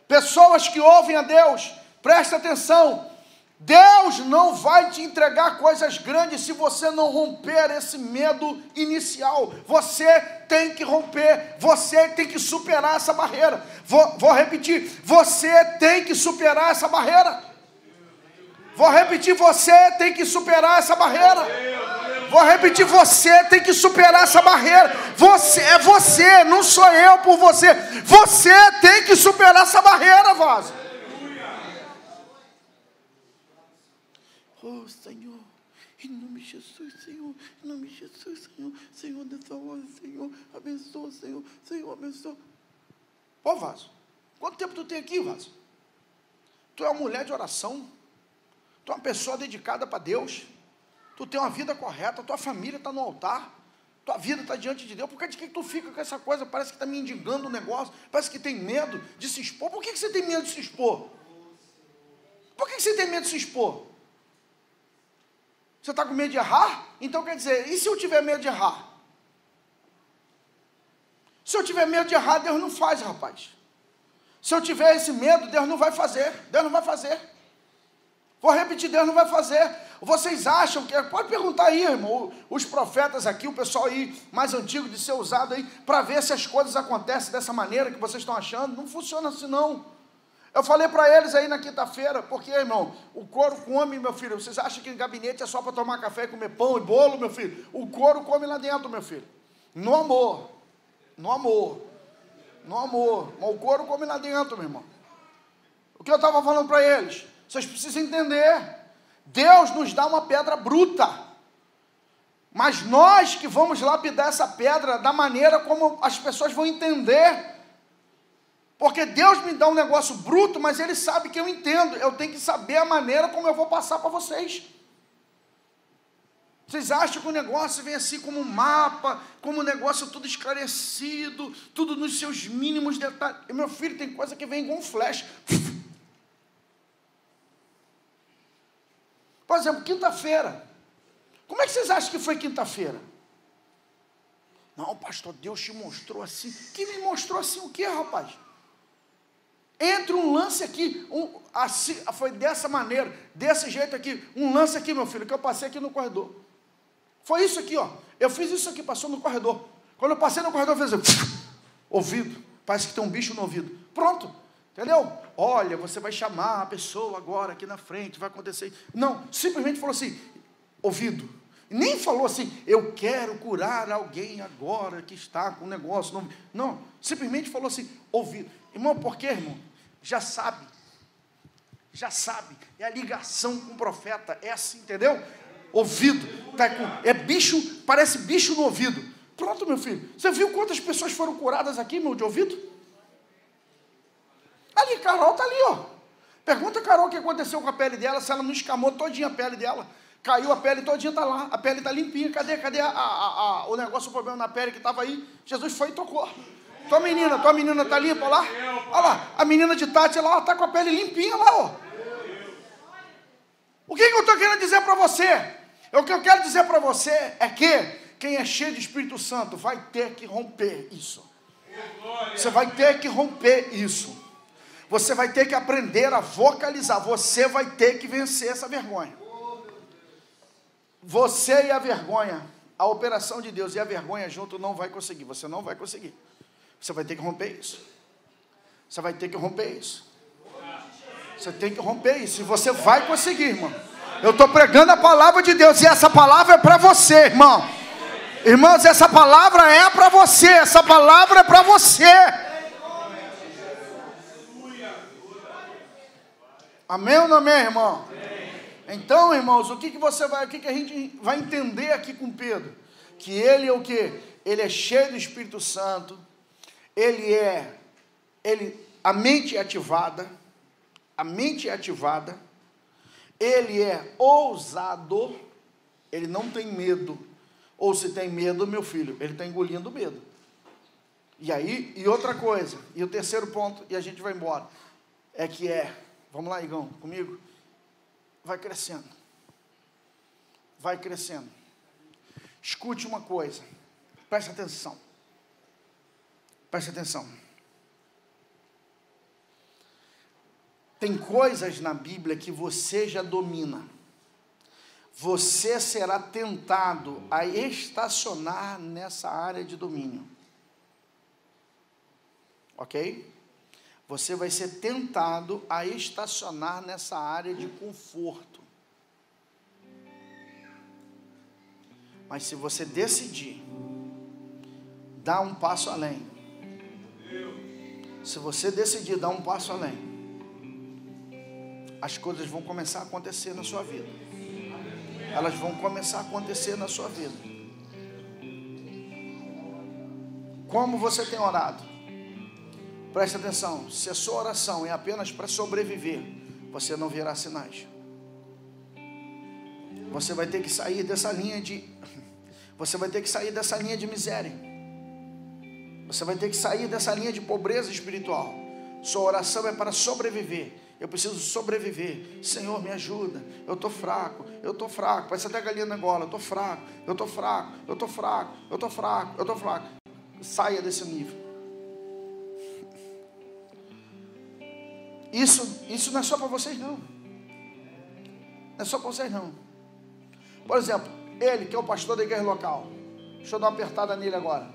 pessoas que ouvem a Deus. Presta atenção, Deus não vai te entregar coisas grandes se você não romper esse medo inicial. Você tem que romper, você tem que superar essa barreira. Vou repetir, você tem que superar essa barreira. Vou repetir, você tem que superar essa barreira. Vou repetir, você tem que superar essa barreira. Você, não sou eu por você. Você tem que superar essa barreira, vaso. Oh, Senhor, em nome de Jesus, Senhor, em nome de Jesus, Senhor, Senhor, nessa hora, Senhor, abençoa, Senhor, Senhor, abençoa. Ô, Vaso, quanto tempo tu tem aqui, Vaso? Tu é uma mulher de oração, tu é uma pessoa dedicada para Deus, tu tem uma vida correta, tua família está no altar, tua vida está diante de Deus. Por que tu fica com essa coisa? Parece que está mendigando o negócio, parece que tem medo de se expor. Por que você tem medo de se expor? Por que você tem medo de se expor? Você está com medo de errar? Então quer dizer, e se eu tiver medo de errar? Se eu tiver medo de errar, Deus não faz, rapaz. Se eu tiver esse medo, Deus não vai fazer. Deus não vai fazer. Vou repetir, Deus não vai fazer. Vocês acham que... Pode perguntar aí, irmão, os profetas aqui, o pessoal aí mais antigo de ser usado aí, para ver se as coisas acontecem dessa maneira que vocês estão achando. Não funciona assim, não. Eu falei para eles aí na quinta-feira, porque, irmão, o couro come, meu filho. Vocês acham que gabinete é só para tomar café e comer pão e bolo, meu filho? O couro come lá dentro, meu filho. No amor. No amor. No amor. Mas o couro come lá dentro, meu irmão. O que eu estava falando para eles? Vocês precisam entender. Deus nos dá uma pedra bruta. Mas nós que vamos lapidar essa pedra da maneira como as pessoas vão entender. Porque Deus me dá um negócio bruto, mas Ele sabe que eu entendo. Eu tenho que saber a maneira como eu vou passar para vocês. Vocês acham que o negócio vem assim como um mapa, como um negócio tudo esclarecido, tudo nos seus mínimos detalhes. E meu filho, tem coisa que vem igual um flash. Por exemplo, quinta-feira. Como é que vocês acham que foi quinta-feira? Não, pastor, Deus te mostrou assim. Que me mostrou assim o quê, rapaz? Entre um lance aqui, assim, foi dessa maneira, desse jeito aqui, um lance aqui, meu filho, que eu passei aqui no corredor. Foi isso aqui, ó. Eu fiz isso aqui, passou no corredor. Quando eu passei no corredor, eu fiz assim, ouvido. Parece que tem um bicho no ouvido. Pronto, entendeu? Olha, você vai chamar a pessoa agora aqui na frente, vai acontecer. Não, simplesmente falou assim, ouvido. Nem falou assim, eu quero curar alguém agora que está com um negócio. Não, simplesmente falou assim, ouvido. Irmão, por quê, irmão? Já sabe. É a ligação com o profeta, é assim, entendeu? Ouvido, é bicho, parece bicho no ouvido. Pronto, meu filho. Você viu quantas pessoas foram curadas aqui, meu, de ouvido? Ali, Carol está ali, ó. Pergunta a Carol o que aconteceu com a pele dela, se ela não escamou todinha a pele dela. Caiu a pele todinha, está lá. A pele está limpinha. Cadê o negócio, o problema na pele que estava aí? Jesus foi e tocou. Tua menina está limpa lá? Olha lá, a menina de Tati lá, está com a pele limpinha lá, ó. O que eu estou querendo dizer para você? O que eu quero dizer para você é que quem é cheio do Espírito Santo vai ter que romper isso. Você vai ter que romper isso. Você vai ter que aprender a vocalizar. Você vai ter que vencer essa vergonha. Você e a vergonha, a operação de Deus e a vergonha junto não vai conseguir. Você não vai conseguir. Você vai ter que romper isso. Você vai ter que romper isso. Você tem que romper isso. E você vai conseguir, irmão. Eu estou pregando a palavra de Deus. E essa palavra é para você, irmão. Irmãos, essa palavra é para você. Essa palavra é para você. Amém ou não amém, irmão? Então, irmãos, o que a gente vai entender aqui com Pedro? Que ele é o quê? Ele é cheio do Espírito Santo. A mente é ativada. A mente é ativada. Ele é ousado. Ele não tem medo. Ou se tem medo, meu filho, ele está engolindo medo. E outra coisa, e o terceiro ponto, e a gente vai embora, vamos lá, Igão, comigo? Vai crescendo. Vai crescendo. Escute uma coisa. Preste atenção. Preste atenção. Tem coisas na Bíblia que você já domina. Você será tentado a estacionar nessa área de domínio. Ok? Você vai ser tentado a estacionar nessa área de conforto. Mas se você decidir dar um passo além, se você decidir dar um passo além, as coisas vão começar a acontecer na sua vida. elas vão começar a acontecer na sua vida. Como você tem orado? Preste atenção, se a sua oração é apenas para sobreviver, você não verá sinais. Você vai ter que sair dessa linha de miséria. Você vai ter que sair dessa linha de pobreza espiritual. Sua oração é para sobreviver. Eu preciso sobreviver. Senhor, me ajuda. Eu estou fraco. Parece até galinha na gola. Eu estou fraco. Saia desse nível. Isso não é só para vocês, não. Não é só para vocês, não. Por exemplo, ele que é o pastor da igreja local. Deixa eu dar uma apertada nele agora.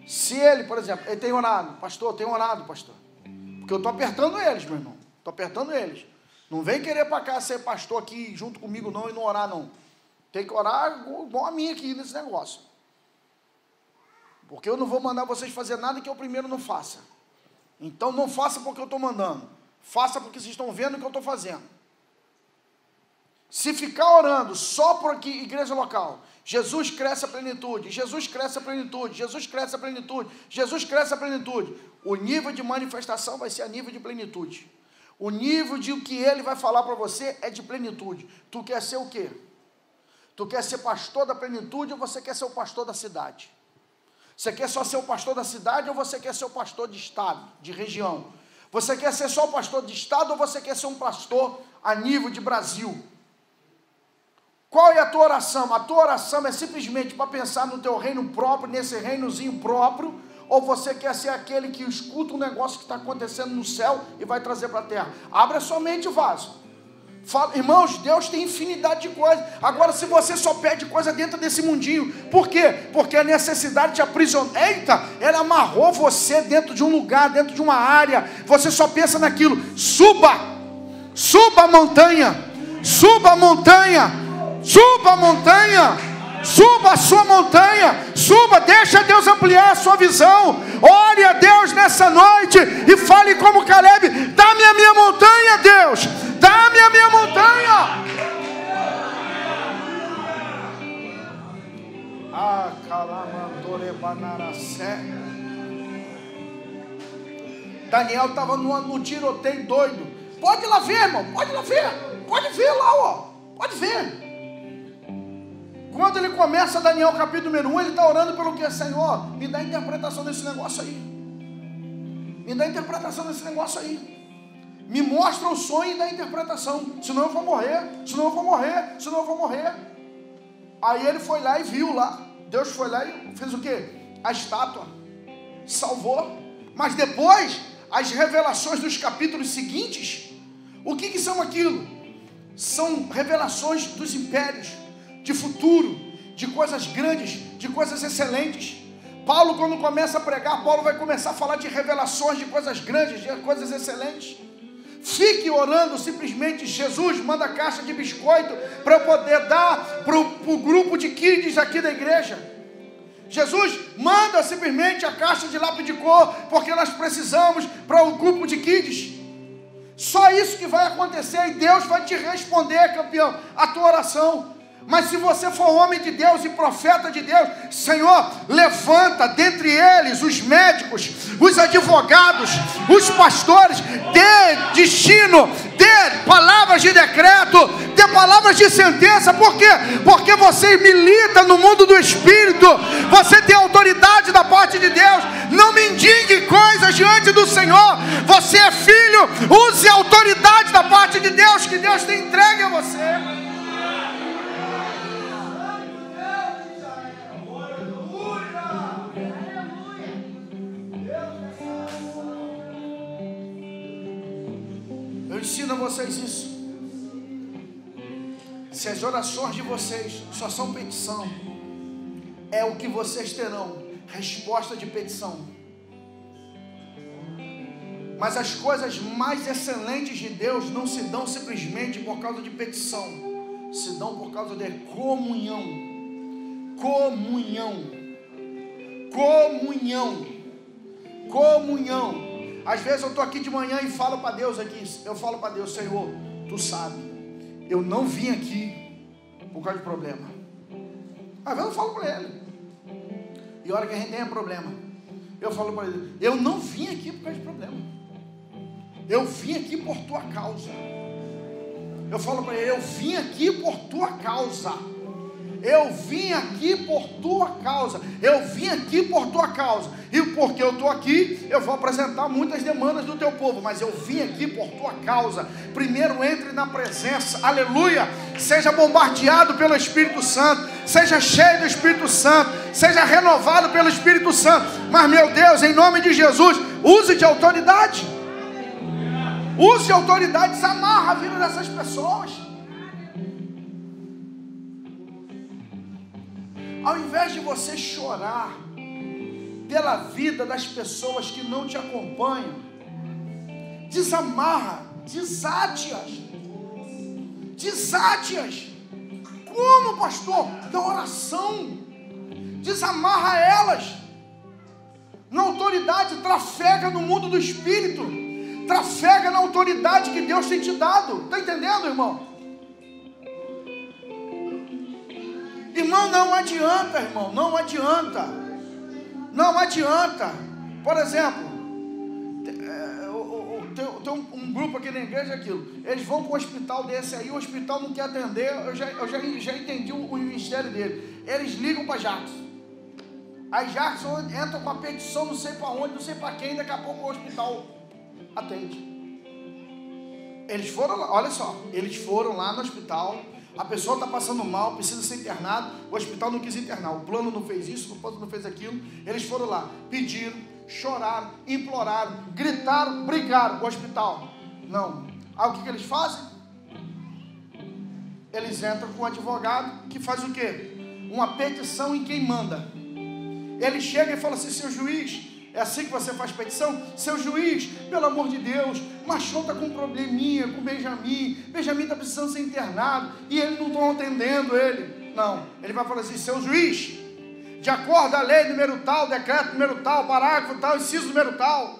Se ele, por exemplo, ele tem orado. Pastor, eu tenho orado, pastor. Porque eu estou apertando eles, meu irmão. Estou apertando eles. Não vem querer para cá ser pastor aqui junto comigo não e não orar não. Tem que orar igual a mim aqui nesse negócio. Porque eu não vou mandar vocês fazer nada que eu primeiro não faça. Então não faça porque eu estou mandando. Faça porque vocês estão vendo o que eu estou fazendo. Se ficar orando só por aqui, igreja local, Jesus cresce a plenitude, Jesus cresce a plenitude, Jesus cresce a plenitude, Jesus cresce a plenitude, o nível de manifestação vai ser a nível de plenitude. O nível de o que ele vai falar para você é de plenitude. Tu quer ser o quê? Tu quer ser pastor da plenitude ou você quer ser o pastor da cidade? Você quer só ser o pastor da cidade ou você quer ser o pastor de estado, de região? Você quer ser só o pastor de estado ou você quer ser um pastor a nível de Brasil? Qual é a tua oração? A tua oração é simplesmente para pensar no teu reino próprio, nesse reinozinho próprio, ou você quer ser aquele que escuta um negócio que está acontecendo no céu e vai trazer para a terra? Abra sua mente, vaso. Fala, irmãos, Deus tem infinidade de coisas. Agora, se você só pede coisa dentro desse mundinho, por quê? Porque a necessidade te aprisiona. Eita, ela amarrou você dentro de um lugar, dentro de uma área. Você só pensa naquilo. Suba a montanha, suba a montanha, suba a montanha, suba a sua montanha, suba, deixa Deus ampliar a sua visão. Ore a Deus nessa noite e fale como Caleb: dá-me a minha montanha, Deus, dá-me a minha montanha. Daniel estava no tiroteio doido. Pode ir lá ver, irmão, pode ir lá ver, pode ver lá, ó, pode ver. Quando ele começa Daniel capítulo número 1, ele está orando pelo que? Senhor, me dá interpretação desse negócio aí. Me dá interpretação desse negócio aí. Me mostra o sonho e dá interpretação. Senão eu vou morrer, senão eu vou morrer, senão eu vou morrer. Aí ele foi lá e viu lá. Deus foi lá e fez o quê? A estátua. Salvou. Mas depois, as revelações dos capítulos seguintes, o que são aquilo? São revelações dos impérios, de futuro, de coisas grandes, de coisas excelentes. Paulo, quando começa a pregar, Paulo vai começar a falar de revelações, de coisas grandes, de coisas excelentes. Fique orando simplesmente: Jesus, manda caixa de biscoito para eu poder dar para o grupo de kids aqui da igreja. Jesus, manda simplesmente a caixa de lápis de cor, porque nós precisamos para o grupo de kids. Só isso que vai acontecer e Deus vai te responder, campeão, a tua oração. Mas se você for homem de Deus e profeta de Deus, Senhor, levanta dentre eles os médicos, os advogados, os pastores, dê destino, dê palavras de decreto, dê palavras de sentença. Por quê? Porque você milita no mundo do Espírito, você tem autoridade da parte de Deus. Não mendigue coisas diante do Senhor. Você é filho, use a autoridade da parte de Deus, que Deus tem entregue a você. Eu ensino a vocês isso. Se as orações de vocês só são petição, é o que vocês terão, resposta de petição. Mas as coisas mais excelentes de Deus não se dão simplesmente por causa de petição, se dão por causa de comunhão. Comunhão. Às vezes eu estou aqui de manhã e falo para Deus aqui, eu falo para Deus: Senhor, Tu sabe, eu não vim aqui por causa de problema. Às vezes eu falo para ele. E a hora que a gente tem problema, eu falo para ele: eu não vim aqui por causa de problema. Eu vim aqui por tua causa. Eu falo para ele: eu vim aqui por tua causa. Eu vim aqui por tua causa. Eu vim aqui por tua causa. E porque eu estou aqui, eu vou apresentar muitas demandas do teu povo. Mas eu vim aqui por tua causa. Primeiro entre na presença. Aleluia. Seja bombardeado pelo Espírito Santo. Seja cheio do Espírito Santo. Seja renovado pelo Espírito Santo. Mas, meu Deus, em nome de Jesus, use de autoridade. Use de autoridade. Desamarra a vida dessas pessoas. Ao invés de você chorar pela vida das pessoas que não te acompanham, desamarra, desate-as. Desate-as. Como, pastor? Da oração. Desamarra elas. Na autoridade, trafega no mundo do Espírito. Trafega na autoridade que Deus tem te dado. Está entendendo, irmão? Irmão, não adianta, irmão, não adianta. Não adianta. Por exemplo, tem um grupo aqui na igreja, aquilo. Eles vão para um hospital desse aí, o hospital não quer atender. Eu já entendi o ministério dele. Eles ligam para Jackson. Aí Jackson entra com a petição, não sei para onde, não sei para quem, daqui a pouco o hospital atende. Eles foram lá, olha só, eles foram lá no hospital. A pessoa está passando mal, precisa ser internado. O hospital não quis internar. O plano não fez isso, o plano não fez aquilo. Eles foram lá, pediram, choraram, imploraram, gritaram, brigaram com o hospital. Não. Aí o que eles fazem? Eles entram com um advogado que faz o quê? Uma petição em quem manda. Ele chega e fala assim: seu juiz, é assim que você faz petição? Seu juiz, pelo amor de Deus, Machão está com um probleminha com o Benjamin. Benjamin está precisando ser internado e eles não estão atendendo ele. Não, ele vai falar assim: seu juiz, de acordo à lei número tal, decreto número tal, parágrafo tal, inciso número tal,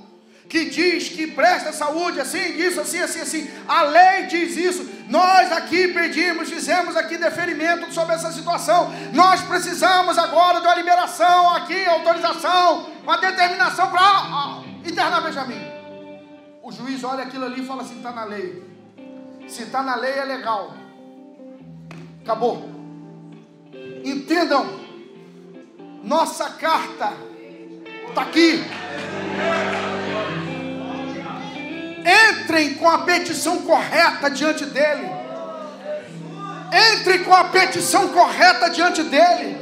que diz que presta saúde assim, isso, assim, assim, assim. A lei diz isso. Nós aqui pedimos, fizemos aqui deferimento sobre essa situação. Nós precisamos agora de uma liberação aqui, autorização, uma determinação para internar Benjamin. O juiz olha aquilo ali e fala assim: está na lei. Se está na lei é legal. Acabou. Entendam, nossa carta está aqui. Entrem com a petição correta diante dele. Entrem com a petição correta diante dele.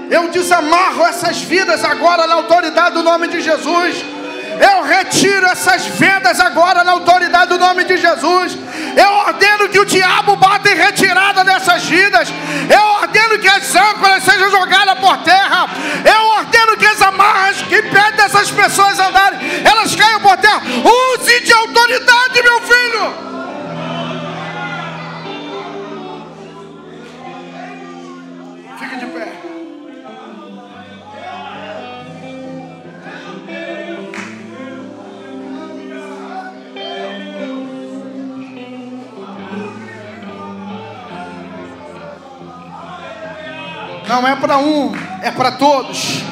Eu desamarro essas vidas agora na autoridade do nome de Jesus. Eu retiro essas vendas agora na autoridade do nome de Jesus. Eu ordeno que o diabo bata em retirada dessas vidas. Eu ordeno que as âncoras sejam jogadas por terra. Eu ordeno que as amarras que impedem dessas pessoas andarem, elas caiam por terra. Use de autoridade, meu filho. Fique de pé. Não é para um, é para todos.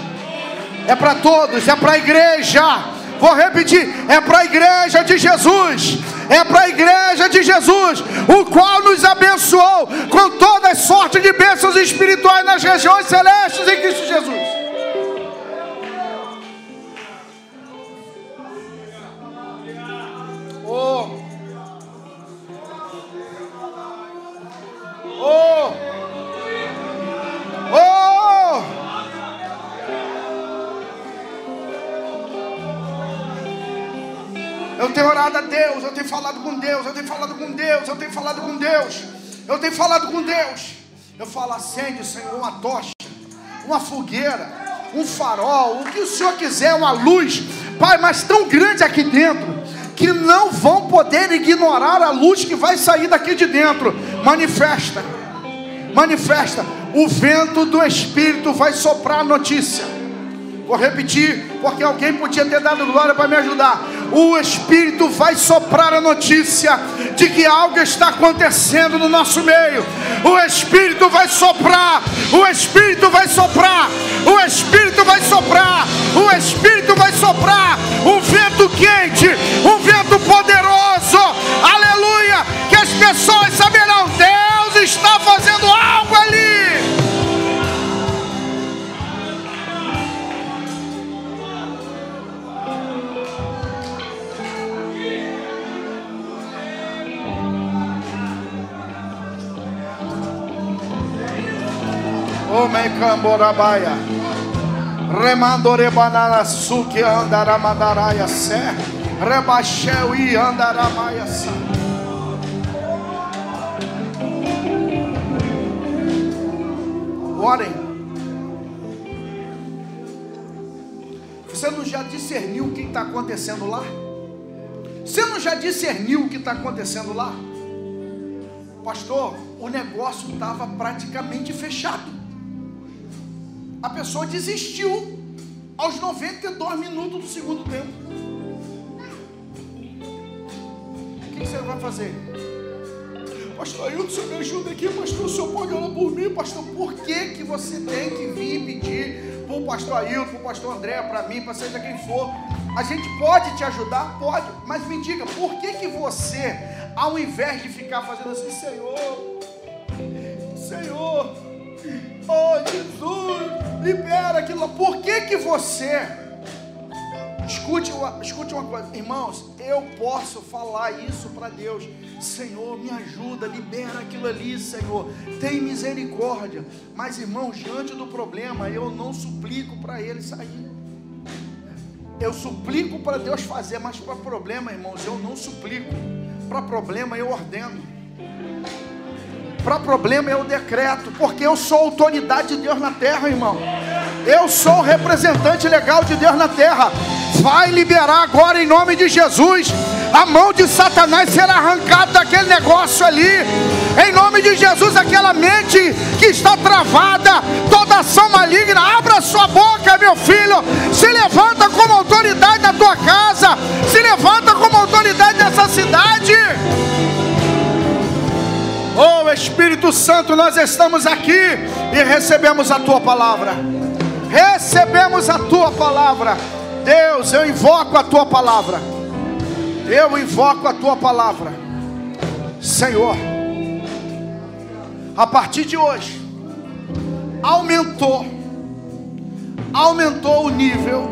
É para todos, é para a igreja. Vou repetir, é para a igreja de Jesus. É para a igreja de Jesus, o qual nos abençoou com toda sorte de bênçãos espirituais nas regiões celestes em Cristo Jesus. Oh! Oh! Oh! Eu tenho orado a Deus, eu tenho falado com Deus, eu tenho falado com Deus, eu tenho falado com Deus, eu tenho falado com Deus. Eu falo: acende, Senhor, uma tocha, uma fogueira, um farol, o que o Senhor quiser, uma luz, Pai, mas tão grande aqui dentro, que não vão poder ignorar a luz que vai sair daqui de dentro. Manifesta, manifesta. O vento do Espírito vai soprar a notícia. Vou repetir, porque alguém podia ter dado glória para me ajudar. o Espírito vai soprar a notícia de que algo está acontecendo no nosso meio. O Espírito vai soprar, o Espírito vai soprar, o Espírito vai soprar, o Espírito vai soprar, um vento quente, um vento poderoso, aleluia, que as pessoas saberão, Deus está fazendo algo ali. O mecamborabaia, remandore banana suque andara mandaraia sé, rebacheu e andara maia sé. Orem. Você não já discerniu o que está acontecendo lá? Você não já discerniu o que está acontecendo lá? Pastor, o negócio estava praticamente fechado. A pessoa desistiu aos 92 minutos do segundo tempo. O que você vai fazer? Pastor Ailton, o senhor me ajuda aqui, pastor, o senhor pode orar por mim, pastor. Por que você tem que vir pedir para o pastor Ailton, para o pastor André, para mim, para seja quem for? A gente pode te ajudar? Pode, mas me diga, por que você, ao invés de ficar fazendo assim, Senhor, oh Jesus, libera aquilo, por que você, escute uma coisa, irmãos, eu posso falar isso para Deus, Senhor, me ajuda, libera aquilo ali, Senhor, tem misericórdia, mas irmãos, diante do problema, eu não suplico para ele sair, eu suplico para Deus fazer, mas para problema, irmãos, eu não suplico, para problema eu ordeno, para problema eu decreto, porque eu sou autoridade de Deus na terra, irmão. Eu sou o representante legal de Deus na terra. Vai liberar agora em nome de Jesus. A mão de Satanás será arrancada daquele negócio ali. Em nome de Jesus, aquela mente que está travada, toda ação maligna, abra sua boca, meu filho. Se levanta como autoridade da tua casa. Se levanta como autoridade dessa cidade. Oh Espírito Santo, nós estamos aqui e recebemos a Tua palavra. Recebemos a Tua palavra. Deus, eu invoco a Tua palavra. Eu invoco a Tua palavra. Senhor, a partir de hoje, aumentou o nível.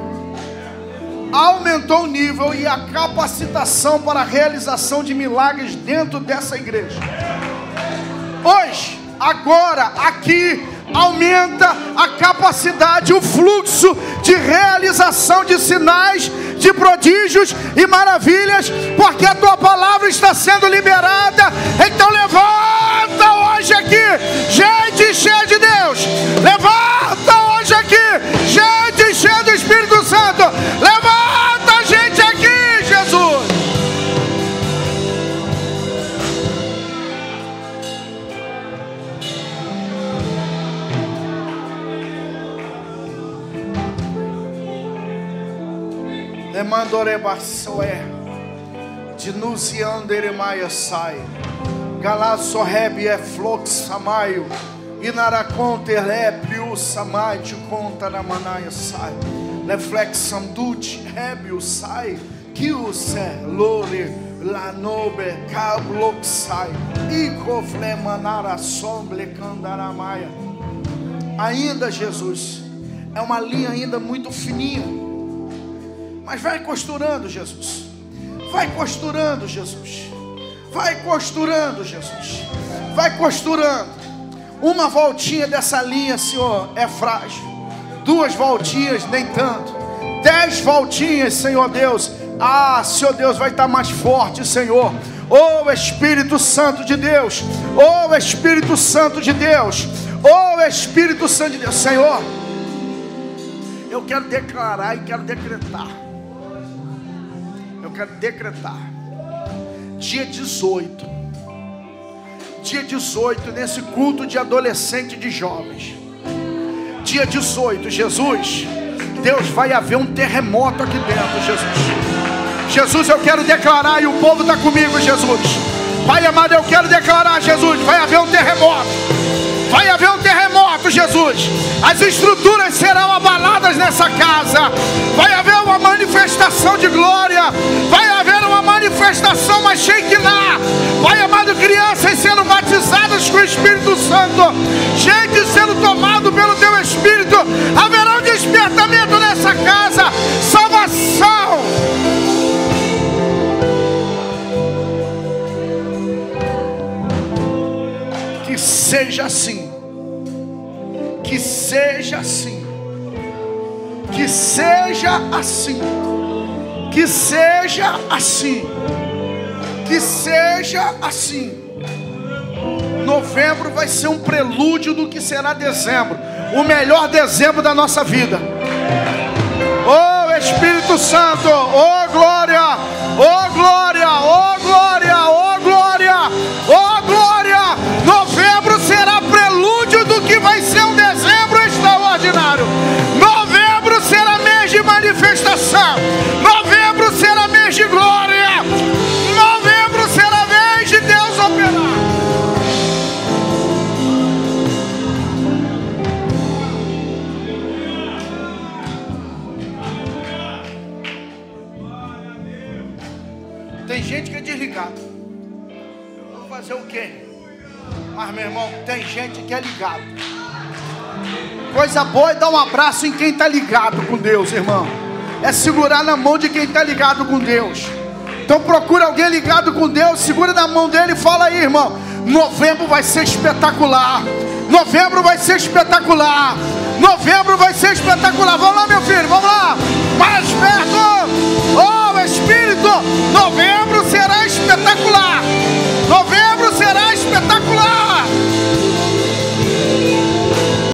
Aumentou o nível e a capacitação para a realização de milagres dentro dessa igreja. Hoje, agora, aqui, aumenta a capacidade, o fluxo de realização de sinais, de prodígios e maravilhas, porque a Tua palavra está sendo liberada. Então levanta hoje aqui, gente cheia de Deus. Levanta hoje aqui, gente cheia do Espírito Santo. Levanta a gente aqui, Jesus. Lemandorebaçoé, Dinuzianderemaia sai, Galassorrebe é floxamaio, Inaraconterlepiu samai, te conta na manaia sai, Leflexandute, Rebio sai, Kiuse, Lore, Lanobe, Cabloxai, Icoflemanara somble candaramaia. Ainda, Jesus, é uma linha ainda muito fininha. Mas vai costurando, Jesus. Vai costurando, Jesus. Vai costurando, Jesus. Vai costurando. Uma voltinha dessa linha, Senhor, é frágil. 2 voltinhas, nem tanto. 10 voltinhas, Senhor Deus. Ah, Senhor Deus, vai estar mais forte, Senhor. Oh, Espírito Santo de Deus. Oh, Espírito Santo de Deus. Oh, Espírito Santo de Deus. Senhor, eu quero declarar e quero decretar. Eu quero decretar. Dia 18. Dia 18, nesse culto de adolescente e de jovens. Dia 18, Jesus, Deus, vai haver um terremoto aqui dentro, Jesus. Jesus, eu quero declarar, e o povo está comigo, Jesus. Pai amado, eu quero declarar, Jesus, vai haver um terremoto. Vai haver um terremoto, Jesus. As estruturas serão abaladas nessa casa. Vai haver uma manifestação de glória. Vai haver uma manifestação, uma Shekinah. Pai amado, crianças sendo batizadas com o Espírito Santo. Gente sendo tomado pelo Teu Espírito. Haverá um despertamento nessa casa. Salvação. Que seja assim. Que seja assim. Que seja assim. Que seja assim. Que seja assim. Novembro vai ser um prelúdio do que será dezembro. O melhor dezembro da nossa vida. Oh Espírito Santo, oh glória, oh glória, oh glória, oh glória, oh glória. Novembro será prelúdio do que vai ser um dezembro extraordinário. Novembro será mês de manifestação. Novembro será mês de glória. Novembro será mês de Deus operar. Tem gente que é desligado. Vou fazer o quê? Mas meu irmão, tem gente que é ligado. Coisa boa é dar um abraço em quem está ligado com Deus, irmão. É segurar na mão de quem está ligado com Deus. Então procura alguém ligado com Deus, segura na mão dele e fala aí, irmão. Novembro vai ser espetacular. Novembro vai ser espetacular. Novembro vai ser espetacular. Vamos